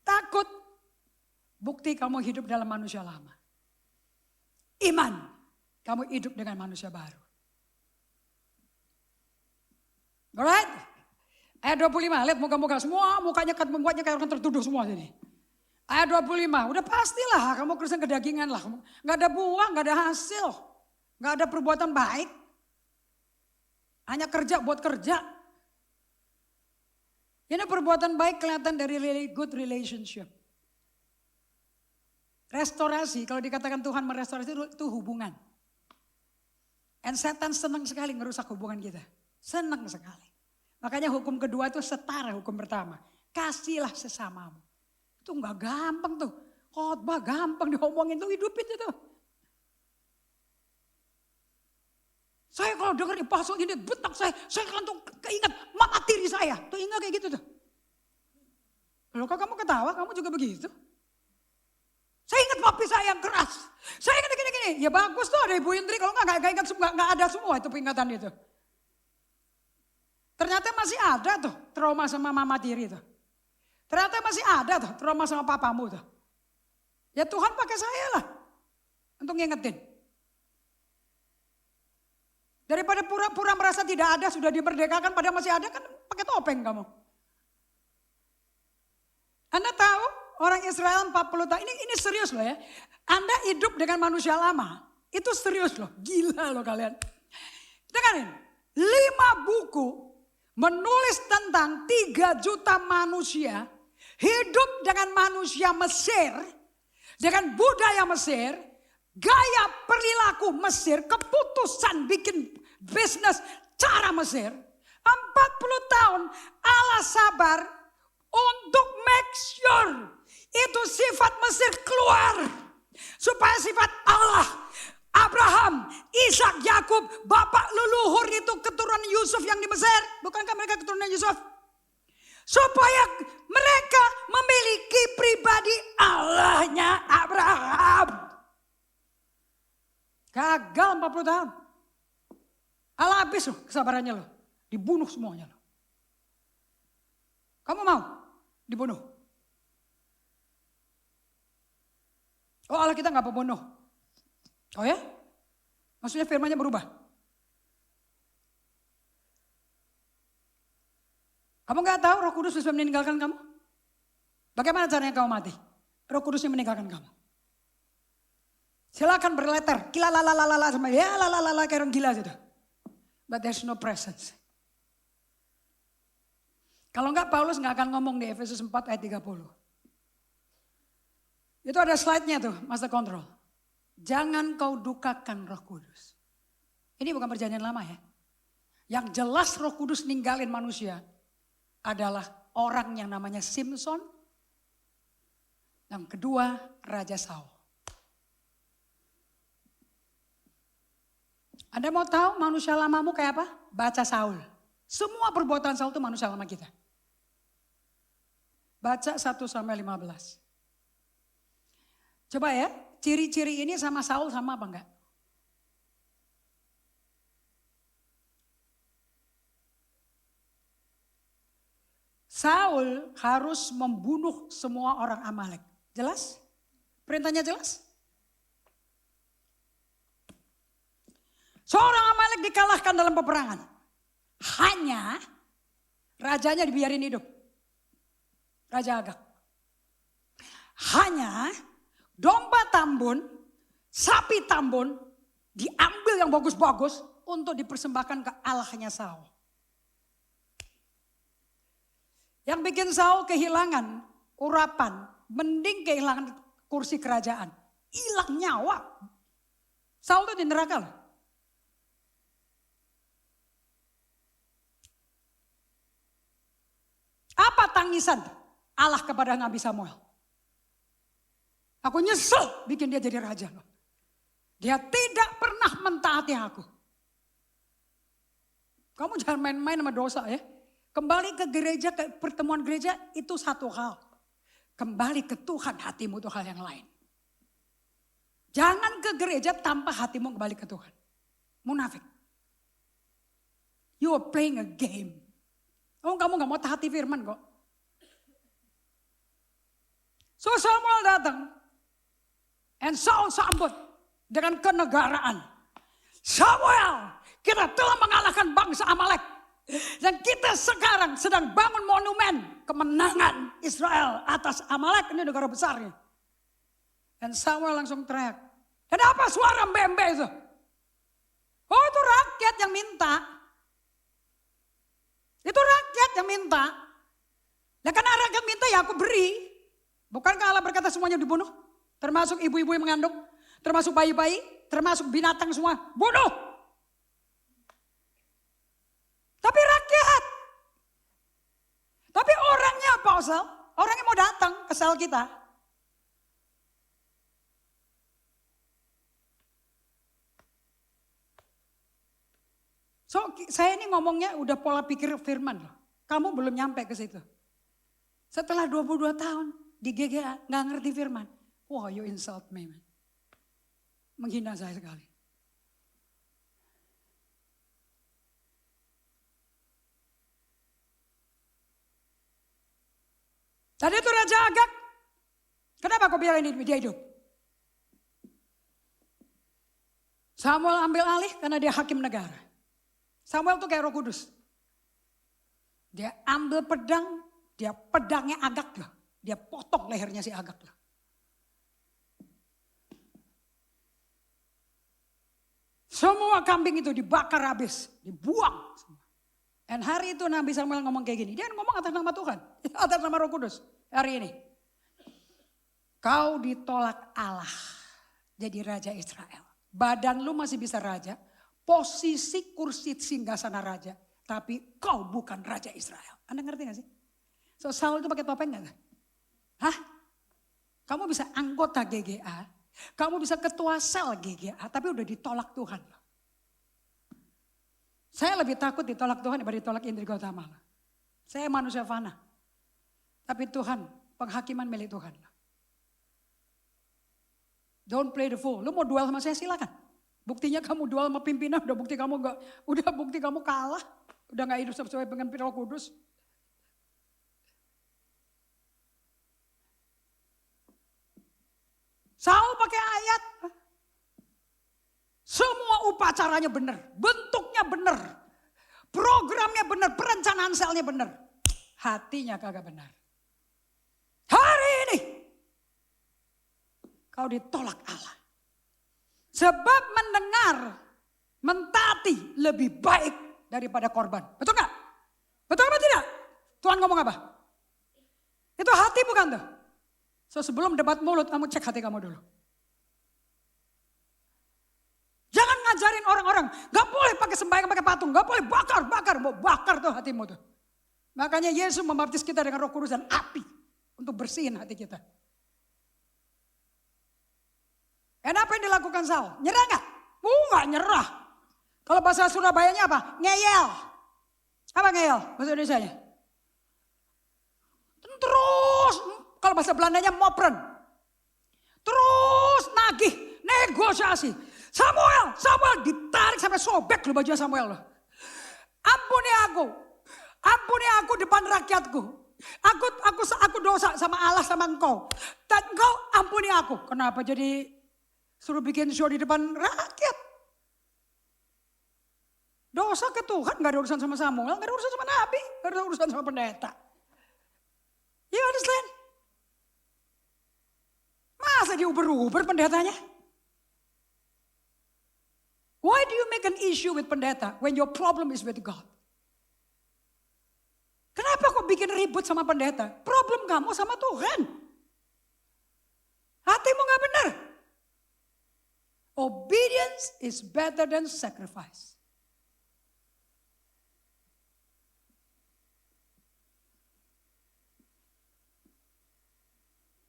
Takut. Bukti kamu hidup dalam manusia lama. Iman, kamu hidup dengan manusia baru. Alright? Ayat 25, lihat muka-muka semua, mukanya kayak orang tertuduh semua sini. Ayat 25, udah pastilah kamu Kristen kedagingan lah. Gak ada buah, gak ada hasil. Gak ada perbuatan baik. Hanya kerja buat kerja. Ini perbuatan baik kelihatan dari really good relationship. Restorasi, kalau dikatakan Tuhan merestorasi itu hubungan. And setan senang sekali ngerusak hubungan kita. Senang sekali. Makanya hukum kedua itu setara hukum pertama. Kasihlah sesamamu. Itu gak gampang tuh. Khotbah gampang diomongin tuh, hidupin itu. Saya kalau dengar pasal ini betak saya kan tuh keinget mama tiri saya. Tuh ingat kayak gitu tuh. Loh kok kamu ketawa, kamu juga begitu? Saya ingat papi saya yang keras. Saya ingat gini-gini. Ya bagus tuh ada Ibu Indri, kalau gak ingat gak ada semua itu peringatan itu. Ternyata masih ada tuh trauma sama mama tiri tuh. Ternyata masih ada tuh trauma sama papamu tuh. Ya Tuhan pakai saya lah untuk ngingetin. Daripada pura-pura merasa tidak ada sudah dimerdekakan padahal masih ada kan pakai topeng kamu. Anda tahu orang Israel 40 tahun, ini serius loh ya. Anda hidup dengan manusia lama, itu serius loh, gila loh kalian. Dengarin, 5 buku menulis tentang 3 juta manusia hidup dengan manusia Mesir, dengan budaya Mesir, gaya perilaku Mesir, keputusan bikin bisnis cara Mesir. 40 tahun Allah sabar untuk make sure itu sifat Mesir keluar. Supaya sifat Allah, Abraham, Ishak, Yakub, bapak leluhur itu keturunan Yusuf yang di Mesir. Bukankah mereka keturunan Yusuf? Supaya mereka memiliki pribadi Allahnya Abraham. Gagal 40 tahun. Allah habis loh kesabarannya loh. Dibunuh semuanya loh. Kamu mau dibunuh? Oh Allah kita gak pembunuh. Oh ya? Maksudnya firmannya berubah. Kamu gak tahu Roh Kudus bisa meninggalkan kamu? Bagaimana caranya kamu mati? Roh Kudusnya meninggalkan kamu. Silakan berletter, gila lalalala sama ya lalalala kayak orang gila gitu. But there's no presence. Kalau enggak Paulus enggak akan ngomong di Efesus 4 ayat 30. Itu ada slide-nya tuh, Master Control. Jangan kau dukakan Roh Kudus. Ini bukan perjanjian lama ya. Yang jelas Roh Kudus ninggalin manusia adalah orang yang namanya Simpson. Yang kedua Raja Saul. Anda mau tahu manusia lamamu kayak apa? Baca Saul. Semua perbuatan Saul itu manusia lama kita. Baca 1 sampai 15. Coba ya, ciri-ciri ini sama Saul sama apa enggak? Saul harus membunuh semua orang Amalek. Jelas? Perintahnya jelas? Seorang Amalek dikalahkan dalam peperangan. Hanya rajanya dibiarin hidup. Raja Agag. Hanya domba Tambun, sapi Tambun diambil yang bagus-bagus untuk dipersembahkan ke Allahnya Saul. Yang bikin Saul kehilangan urapan, mending kehilangan kursi kerajaan. Hilang nyawa. Saul itu di neraka loh. Apa tangisan Allah kepada Nabi Samuel? Aku nyesel bikin dia jadi raja loh. Dia tidak pernah mentaati aku. Kamu jangan main-main sama dosa ya. Kembali ke gereja, ke pertemuan gereja itu satu hal. Kembali ke Tuhan hatimu itu hal yang lain. Jangan ke gereja tanpa hatimu kembali ke Tuhan. Munafik. You are playing a game. Oh kamu gak mau taati firman kok. So Samuel datang. And Saul sambut dengan kenegaraan. Samuel, kita telah mengalahkan bangsa Amalek. Dan kita sekarang sedang bangun monumen kemenangan Israel atas Amalek, ini negara besarnya. Dan Samuel langsung teriak. Kenapa suara mbembe itu? Oh, itu rakyat yang minta. Itu rakyat yang minta. Nah, karena rakyat minta ya aku beri. Bukankah Allah berkata semuanya dibunuh? Termasuk ibu-ibu yang mengandung, termasuk bayi-bayi, termasuk binatang semua. Bunuh. Tapi rakyat. Tapi orangnya apa, Osel? Orangnya mau datang ke sel kita. So, saya ini ngomongnya udah pola pikir firman loh. Kamu belum nyampe ke situ. Setelah 22 tahun di GGA gak ngerti firman. Wah, you insult me, man. Menghina saya sekali. Tadi itu Raja Agag. Kenapa kau bilang ini dia hidup? Samuel ambil alih karena dia hakim negara. Samuel tuh kayak Roh Kudus. Dia ambil pedang, dia pedangnya Agag lah. Dia potong lehernya si Agag lah. Semua kambing itu dibakar habis, dibuang. Dan hari itu Nabi Samuel ngomong kayak gini. Dia ngomong atas nama Tuhan, atas nama Roh Kudus. Hari ini. Kau ditolak Allah jadi Raja Israel. Badan lu masih bisa raja. Posisi kursi singgasana raja. Tapi kau bukan Raja Israel. Anda ngerti gak sih? So Saul itu pakai topeng gak? Hah? Kamu bisa anggota GGA. Kamu bisa ketua sel GGA. Tapi udah ditolak Tuhan. Saya lebih takut ditolak Tuhan daripada ditolak Indri Gautama. Saya manusia fana. Tapi Tuhan, penghakiman milik Tuhan. Don't play the fool. Lu mau duel sama saya silakan. Buktinya kamu duel sama pimpinan, udah bukti kamu kalah. Udah gak hidup sesuai dengan Roh Kudus. Saul pakai ayat. Semua upacaranya benar, bentuknya benar, programnya benar, perencanaan selnya benar. Hatinya kagak benar. Hari ini kau ditolak Allah. Sebab mendengar, mentaati lebih baik daripada korban. Betul gak? Betul apa tidak? Tuhan ngomong apa? Itu hati bukan tuh? So sebelum debat mulut kamu cek hati kamu dulu. Jangan ngajarin orang-orang. Gak boleh pakai sembahyang, pakai patung. Gak boleh bakar. Mau bakar tuh hatimu tuh. Makanya Yesus membaptis kita dengan Roh Kudus dan api. Untuk bersihin hati kita. Dan apa yang dilakukan Saul? Nyerah gak? Gak nyerah. Kalau bahasa Surabayanya apa? Ngeyel. Apa ngeyel? Bahasa Indonesianya? Terus, kalau bahasa Belandanya mopren. Terus nagih, negosiasi. Samuel ditarik sampai sobek lu bajunya Samuel. Ampuni aku depan rakyatku. Aku dosa sama Allah sama engkau. Dan engkau ampuni aku. Kenapa jadi suruh bikin show di depan rakyat? Dosa ke Tuhan, gak ada urusan sama Samuel, gak ada urusan sama Nabi, gak ada urusan sama pendeta. You understand? Masa diuber-uber pendetanya? Why do you make an issue with pendeta when your problem is with God? Kenapa kok bikin ribut sama pendeta? Problem kamu sama Tuhan. Hatimu gak benar. Obedience is better than sacrifice.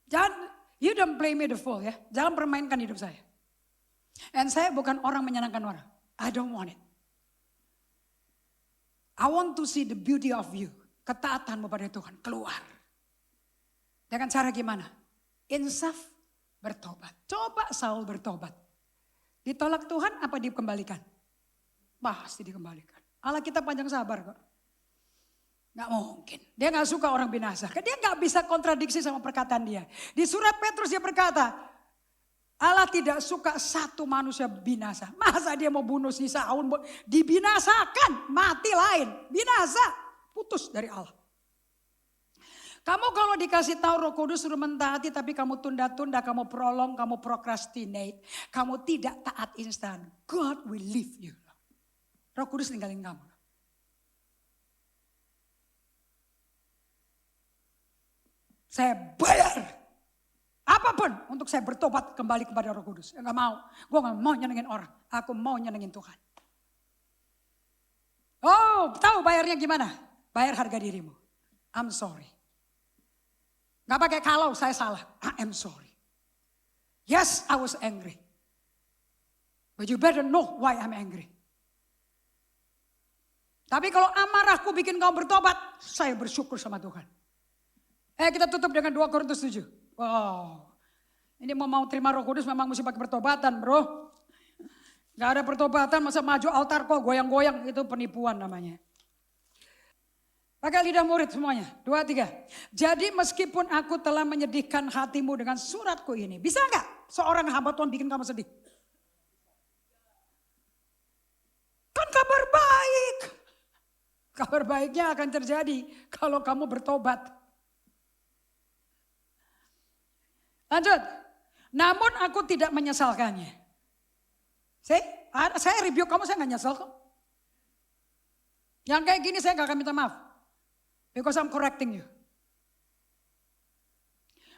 Jangan, you don't play me the fool ya. Jangan permainkan hidup saya. And saya bukan orang menyenangkan orang. I don't want it. I want to see the beauty of you. Ketaatanmu pada Tuhan keluar. Dengan cara gimana? Insaf, bertobat. Coba Saul bertobat. Ditolak Tuhan apa dikembalikan? Pasti dikembalikan. Allah kita panjang sabar kok. Gak mungkin. Dia gak suka orang binasa. Dia gak bisa kontradiksi sama perkataan dia. Di surat Petrus dia berkata, Allah tidak suka satu manusia binasa. Masa dia mau bunuh si Saul, dibinasakan, mati lain, binasa, putus dari Allah. Kamu kalau dikasih tahu Roh Kudus suruh mentaati tapi kamu tunda-tunda, kamu prolong, kamu procrastinate, kamu tidak taat instan. God will leave you. Roh Kudus ninggalin kamu. Saya bayar apapun untuk saya bertobat kembali kepada Roh Kudus. Enggak mau. Gue gak mau nyenengin orang. Aku mau nyenengin Tuhan. Oh, tahu bayarnya gimana? Bayar harga dirimu. I'm sorry. Gak pakai kalau saya salah. I am sorry. Yes, I was angry. But you better know why I'm angry. Tapi kalau amarahku bikin kamu bertobat, saya bersyukur sama Tuhan. Kita tutup dengan 2 Korintus 7. Wow. Ini mau terima Roh Kudus memang mesti pakai pertobatan, bro. Gak ada pertobatan masa maju altar kok goyang-goyang, itu penipuan namanya. Pakai lidah murid semuanya. 2, 3. Jadi meskipun aku telah menyedihkan hatimu dengan suratku ini. Bisa gak seorang hamba Tuhan bikin kamu sedih? Kan kabar baik. Kabar baiknya akan terjadi kalau kamu bertobat. Lanjut. Namun aku tidak menyesalkannya. Saya review kamu, saya gak nyesel kok. Yang kayak gini saya gak akan minta maaf. Because I'm correcting you.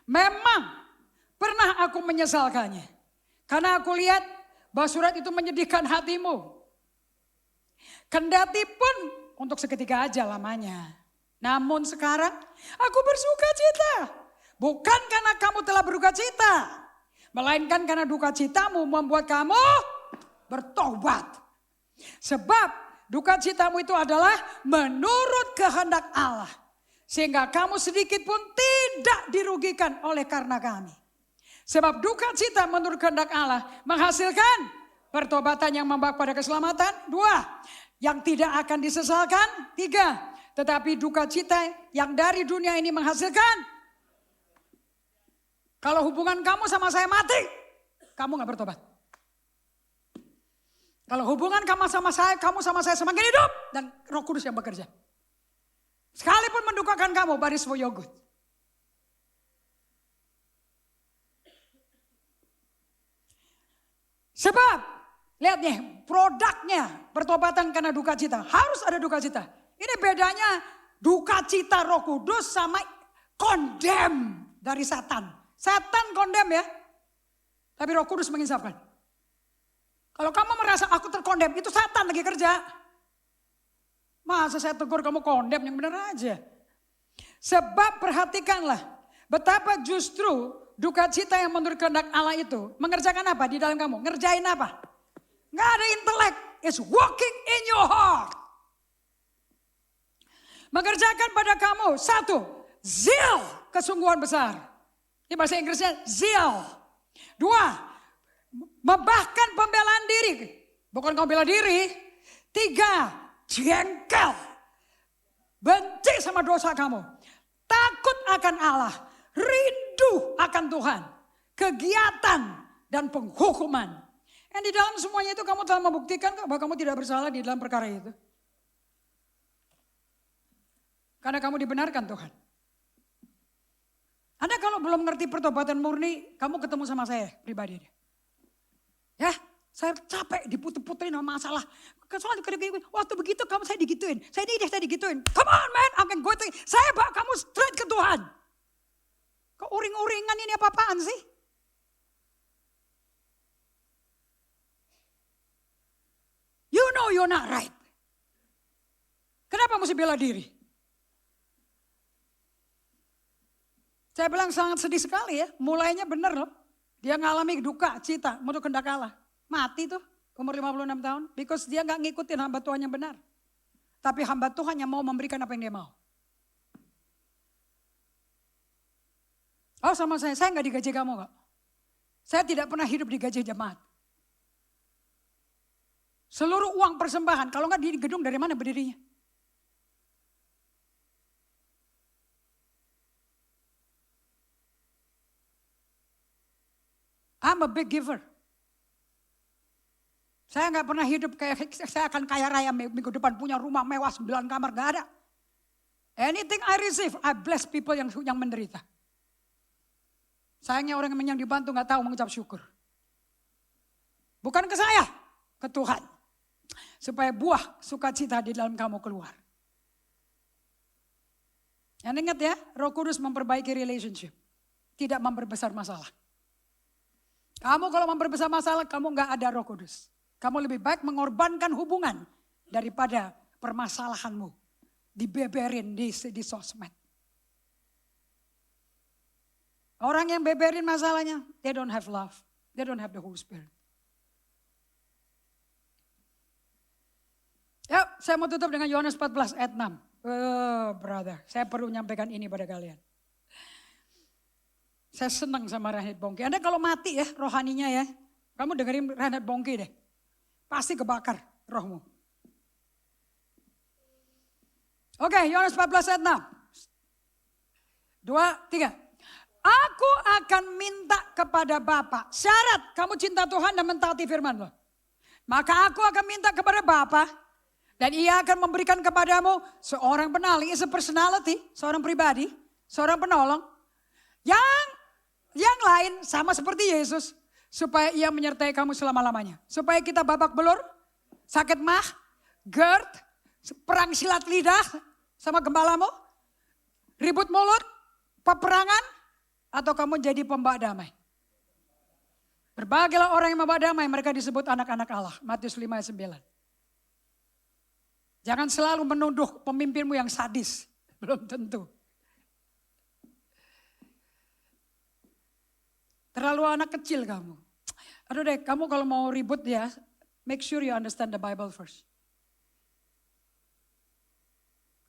Memang pernah aku menyesalkannya. Karena aku lihat bahwa surat itu menyedihkan hatimu. Kendati pun untuk seketika aja lamanya. Namun sekarang aku bersuka cita. Bukan karena kamu telah berduka cita. Melainkan karena duka citamu membuat kamu bertobat. Sebab duka citamu itu adalah menurut kehendak Allah. Sehingga kamu sedikit pun tidak dirugikan oleh karena kami. Sebab duka cita menurut kehendak Allah menghasilkan pertobatan yang membawa pada keselamatan. 2. Yang tidak akan disesalkan. 3. Tetapi duka cita yang dari dunia ini menghasilkan. Kalau hubungan kamu sama saya mati, kamu gak bertobat. Kalau hubungan kamu sama saya semakin hidup dan Roh Kudus yang bekerja. Sekalipun mendukakan kamu, but it's for your good. Sebab, lihat nih, produknya pertobatan karena duka cita. Harus ada duka cita. Ini bedanya duka cita Roh Kudus sama condemn dari Satan. Satan condemn ya, tapi Roh Kudus menginsafkan. Kalau kamu merasa aku terkondem, itu Satan lagi kerja. Masa saya tegur kamu kondem, yang benar aja. Sebab perhatikanlah, betapa justru duka cita yang menurut kehendak Allah itu mengerjakan apa di dalam kamu? Ngerjain apa? Nggak ada intelek, it's working in your heart. Mengerjakan pada kamu, 1, zeal, kesungguhan besar. Ini bahasa Inggrisnya zeal. 2, membahkan pembelaan diri. Bukan kamu bela diri. 3, jengkel. Benci sama dosa kamu. Takut akan Allah. Rindu akan Tuhan. Kegiatan dan penghukuman. Dan di dalam semuanya itu kamu telah membuktikan bahwa kamu tidak bersalah di dalam perkara itu. Karena kamu dibenarkan Tuhan. Anda kalau belum ngerti pertobatan murni, kamu ketemu sama saya pribadi. Ya, saya capek diputer-puterin sama masalah. Soalnya waktu begitu kamu saya digituin. Saya digituin. Come on man, I can go to. Saya bawa kamu straight ke Tuhan. Kok uring-uringan ini apa-apaan sih? You know you're not right. Kenapa mesti bela diri? Saya bilang sangat sedih sekali ya, mulainya benar loh. Dia ngalami duka, cita, menurut kehendak Allah. Mati tuh, umur 56 tahun. Because dia gak ngikutin hamba Tuhan yang benar. Tapi hamba Tuhan yang mau memberikan apa yang dia mau. Oh sama saya gak digaji kamu kok. Saya tidak pernah hidup digaji jemaat. Seluruh uang persembahan, kalau gak di gedung dari mana berdirinya? I'm a big giver. Saya nggak pernah hidup kayak saya akan kaya raya minggu depan punya rumah mewah 9 kamar, nggak ada. Anything I receive, I bless people yang menderita. Sayangnya orang yang dibantu nggak tahu mengucap syukur. Bukan ke saya, ke Tuhan. Supaya buah sukacita di dalam kamu keluar. Yang ingat ya, Roh Kudus memperbaiki relationship. Tidak memperbesar masalah. Kamu kalau memperbesar masalah, kamu nggak ada Roh Kudus. Kamu lebih baik mengorbankan hubungan daripada permasalahanmu dibeberin di sosmed. Orang yang beberin masalahnya, they don't have love. They don't have the Holy Spirit. Yuk, saya mau tutup dengan Yohanes 14 ayat 6. Brother, saya perlu menyampaikan ini pada kalian. Saya senang sama Reinhard Bonnke. Anda kalau mati ya rohaninya ya, kamu dengerin Reinhard Bonnke deh. Pasti kebakar rohmu. Oke, Yohanes 14 ayat 6. 2, 3. Aku akan minta kepada Bapa. Syarat kamu cinta Tuhan dan mentaati firman loh. Maka aku akan minta kepada Bapa. Dan ia akan memberikan kepadamu seorang penaling. It's a personality, seorang pribadi, seorang penolong. Yang lain sama seperti Yesus. Supaya ia menyertai kamu selama-lamanya. Supaya kita babak belur, sakit mah, GERD, perang silat lidah sama gembalamu, ribut mulut, peperangan, atau kamu jadi pembawa damai. Berbahagialah orang yang membawa damai, mereka disebut anak-anak Allah. Matius 5 ayat 9. Jangan selalu menuduh pemimpinmu yang sadis. Belum tentu. Terlalu anak kecil kamu. Aduh deh, kamu kalau mau ribut ya, make sure you understand the Bible first.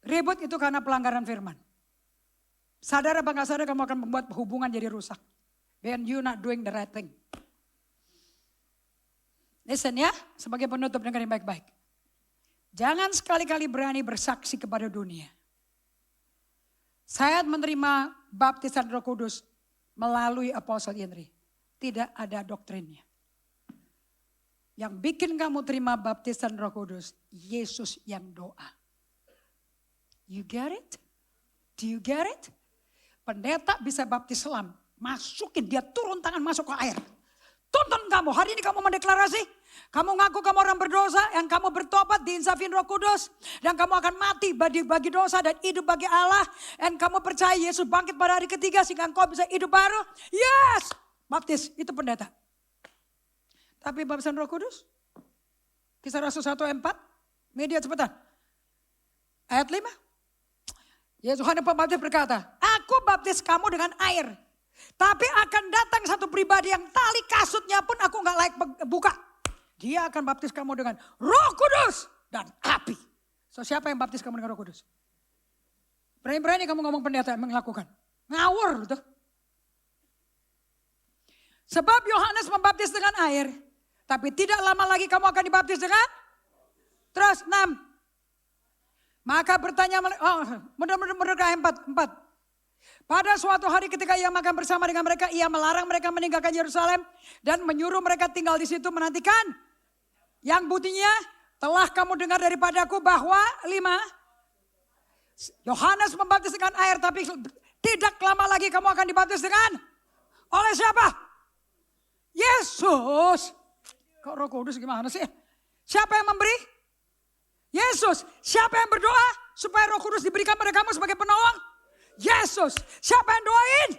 Ribut itu karena pelanggaran firman. Sadar apa gak sadar kamu akan membuat hubungan jadi rusak. When you not doing the right thing. Listen ya, sebagai penutup dengerin baik-baik. Jangan sekali-kali berani bersaksi kepada dunia. Saya menerima baptisan Roh Kudus melalui Apostle Henry. Tidak ada doktrinnya. Yang bikin kamu terima baptisan Roh Kudus, Yesus yang doa. You get it? Do you get it? Pendeta bisa baptis selam, masukin dia turun tangan masuk ke air. Tuntun kamu, hari ini kamu mendeklarasi, kamu ngaku kamu orang berdosa, yang kamu bertobat diinsafin Roh Kudus, dan kamu akan mati bagi dosa dan hidup bagi Allah, dan kamu percaya Yesus bangkit pada hari ketiga sehingga engkau bisa hidup baru. Yes, baptis itu pendeta. Tapi baptisan Roh Kudus, Kisah Rasul 1 ayat 4, media cepetan. Ayat 5. Yesus Yohanes Pembaptis berkata, aku baptis kamu dengan air. Tapi akan datang satu pribadi yang tali kasutnya pun aku gak layak buka. Dia akan baptis kamu dengan Roh Kudus dan api. So siapa yang baptis kamu dengan Roh Kudus? Berani-berani kamu ngomong pendeta yang melakukan. Ngawur tuh. Sebab Yohanes membaptis dengan air. Tapi tidak lama lagi kamu akan dibaptis dengan. Terus 6. Maka bertanya, mudah-mudahan ayat 4. Pada suatu hari ketika ia makan bersama dengan mereka, ia melarang mereka meninggalkan Yerusalem dan menyuruh mereka tinggal di situ menantikan. Yang buktinya telah kamu dengar daripadaku bahwa 5. Yohanes membaptis dengan air, tapi tidak lama lagi kamu akan dibaptis dengan. Oleh siapa? Yesus. Kok Roh Kudus gimana sih? Siapa yang memberi? Yesus. Siapa yang berdoa supaya Roh Kudus diberikan pada kamu sebagai penolong? Yesus. Siapa yang doain?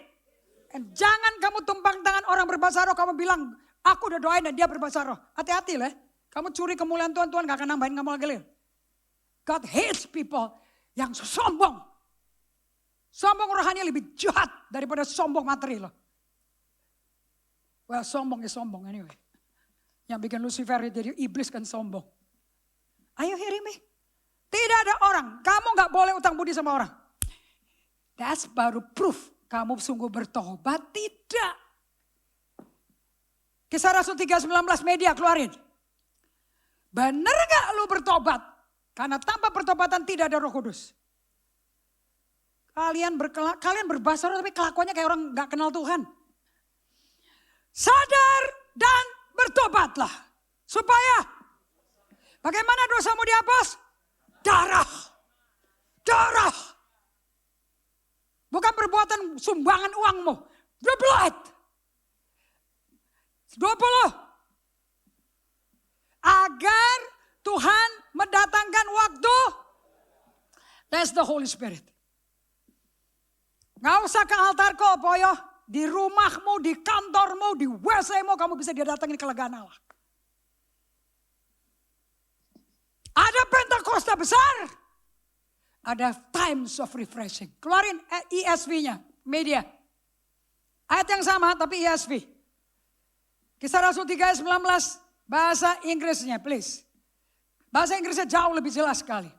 Dan jangan kamu tumpang tangan orang berbahasa roh, kamu bilang, aku udah doain dan dia berbahasa roh. Hati-hati lah. Kamu curi kemuliaan Tuhan, Tuhan gak akan nambahin kamu lagi. God hates people yang sombong. Sombong rohani lebih jahat daripada sombong materi loh. Well, sombong is sombong anyway. Yang bikin Lucifer jadi iblis kan sombong. Are you hearing me? Tidak ada orang, kamu gak boleh utang budi sama orang. That's baru proof kamu sungguh bertobat. Tidak. Kisah Rasul 3:19 media keluarin. Bener gak lu bertobat? Karena tanpa pertobatan tidak ada Roh Kudus. Kalian berbahasa roh tapi kelakuannya kayak orang gak kenal Tuhan. sadar dan bertobatlah. Supaya bagaimana dosamu dihapus? Darah. Darah. Bukan perbuatan sumbangan uangmu. The blood. 20. Agar Tuhan mendatangkan waktu. That's the Holy Spirit. Gak usah ke altar kok, Poyo. Di rumahmu, di kantormu, di WC-mu kamu bisa didatangin kelegaan Allah. Ada Pentakosta besar. Ada times of refreshing. Keluarin ESV-nya, media. Ayat yang sama tapi ESV. Kisah Rasul 3 ayat 19, bahasa Inggrisnya please. Bahasa Inggrisnya jauh lebih jelas sekali.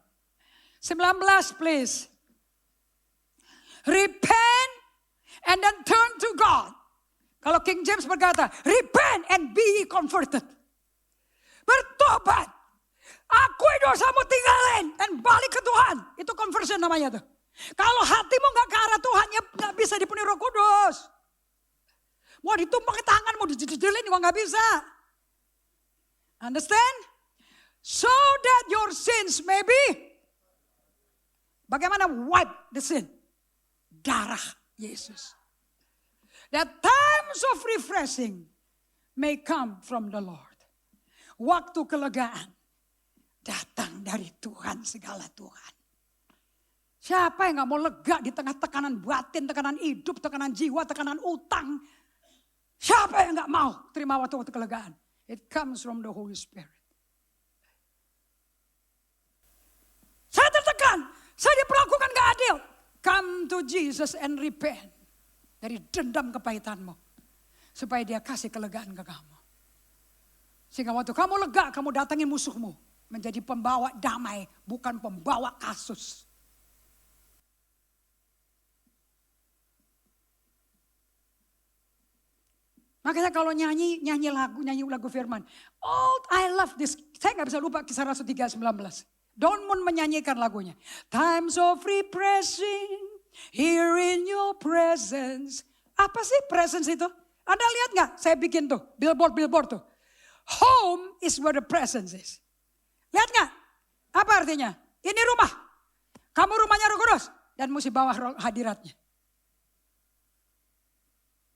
19 please. Repent and then turn to God. Kalau King James berkata, repent and be ye converted. Bertobat. Akui dosamu, tinggalin dan balik ke Tuhan. Itu conversion namanya tuh. Kalau hatimu gak ke arah Tuhan, ya gak bisa dipenuhi Roh Kudus. Mau ditumpang ke tangan, mau dijejelin juga gak bisa. Understand? So that your sins may be. Bagaimana wipe the sin? Darah Yesus. That times of refreshing may come from the Lord. Waktu kelegaan datang dari Tuhan, segala Tuhan. Siapa yang gak mau lega di tengah tekanan batin, tekanan hidup, tekanan jiwa, tekanan utang. Siapa yang gak mau terima waktu kelegaan? It comes from the Holy Spirit. Saya tertekan, saya diperlakukan gak adil. Come to Jesus and repent. Dari dendam kepahitanmu. Supaya dia kasih kelegaan ke kamu. Sehingga waktu kamu lega, kamu datangin musuhmu. Menjadi pembawa damai, bukan pembawa kasus. Makanya kalau nyanyi lagu firman. Oh, I love this. Saya gak bisa lupa Kisah Rasul 3:19. Don Moon menyanyikan lagunya. Times of refreshing, here in your presence. Apa sih presence itu? Anda lihat gak? Saya bikin tuh, billboard tuh. Home is where the presence is. Lihat gak? Apa artinya? Ini rumah. Kamu rumahnya Roh Kudus. Dan mesti bawa hadiratnya.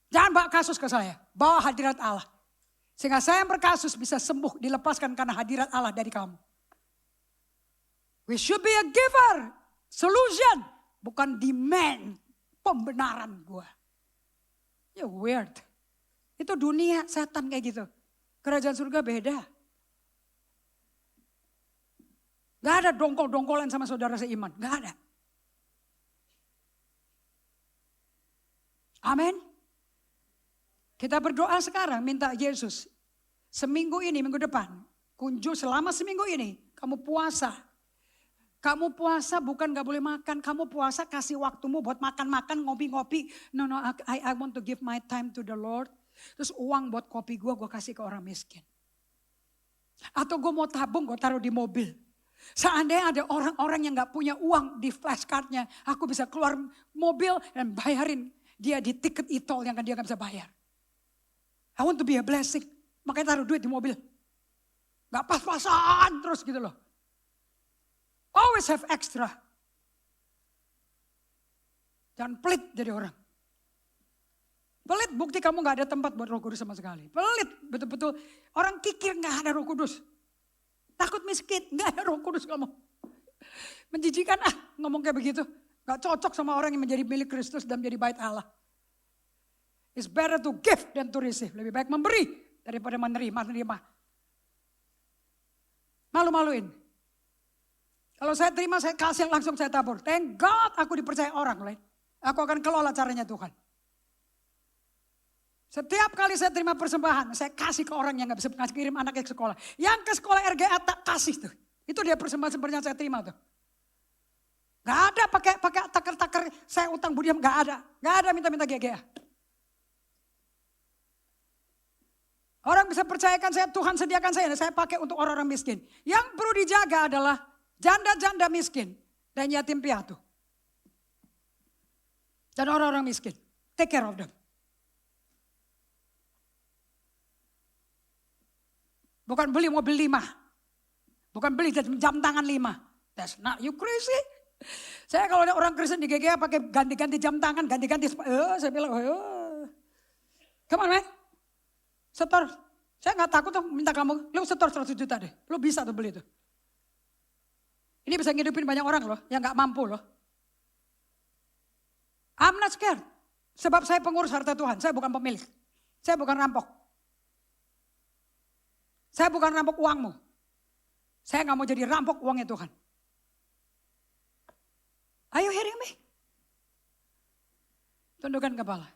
Jangan bawa kasus ke saya. Bawa hadirat Allah. Sehingga saya yang berkasus bisa sembuh, dilepaskan karena hadirat Allah dari kamu. We should be a giver, solution, bukan demand, pembenaran gue. Ya weird. Itu dunia setan kayak gitu. Kerajaan surga beda. Gak ada dongkol-dongkolan sama saudara seiman, gak ada. Amin. Kita berdoa sekarang, minta Yesus. Seminggu ini, minggu depan, selama seminggu ini, kamu puasa. Kamu puasa bukan gak boleh makan. Kamu puasa kasih waktumu buat makan-makan, ngopi-ngopi. No, I want to give my time to the Lord. Terus uang buat kopi gue kasih ke orang miskin. Atau gue mau tabung, gue taruh di mobil. Seandainya ada orang-orang yang gak punya uang di flashcardnya. Aku bisa keluar mobil dan bayarin dia di tiket e-tol yang dia gak bisa bayar. I want to be a blessing. Makanya taruh duit di mobil. Gak pas-pasan terus gitu loh. Always have extra. Jangan pelit jadi orang. Pelit bukti kamu gak ada tempat buat Roh Kudus sama sekali. Pelit betul-betul. Orang kikir gak ada Roh Kudus. Takut miskin gak ada Roh Kudus kamu. Menjijikan ngomong kayak begitu. Gak cocok sama orang yang menjadi milik Kristus dan menjadi bait Allah. It's better to give than to receive. Lebih baik memberi daripada menerima. Malu-maluin. Kalau saya terima, saya kasih langsung saya tabur. Thank God aku dipercaya orang lain. Aku akan kelola caranya Tuhan. Setiap kali saya terima persembahan, saya kasih ke orang yang gak bisa kirim anaknya ke sekolah. Yang ke sekolah RGA tak kasih tuh. Itu dia persembahan yang saya terima tuh. Gak ada pakai taker-taker saya utang budi, gak ada. Gak ada minta-minta GGA. Orang bisa percayakan saya, Tuhan sediakan saya pakai untuk orang-orang miskin. Yang perlu dijaga adalah janda-janda miskin dan yatim piatu. Dan orang-orang miskin. Take care of them. Bukan beli mobil 5. Bukan beli jam tangan 5. That's not you crazy. Saya kalau ada orang Kristen di GGA pakai ganti-ganti jam tangan, ganti-ganti. Saya bilang, come on man. Setor. Saya gak takut tuh minta kamu, lu setor 100 juta deh. Lu bisa tuh beli tuh. Ini bisa ngidupin banyak orang loh, yang gak mampu loh. I'm not scared. Sebab saya pengurus harta Tuhan, saya bukan pemilik. Saya bukan rampok. Saya bukan rampok uangmu. Saya gak mau jadi rampok uangnya Tuhan. Are you hearing me? Tundukkan kepala.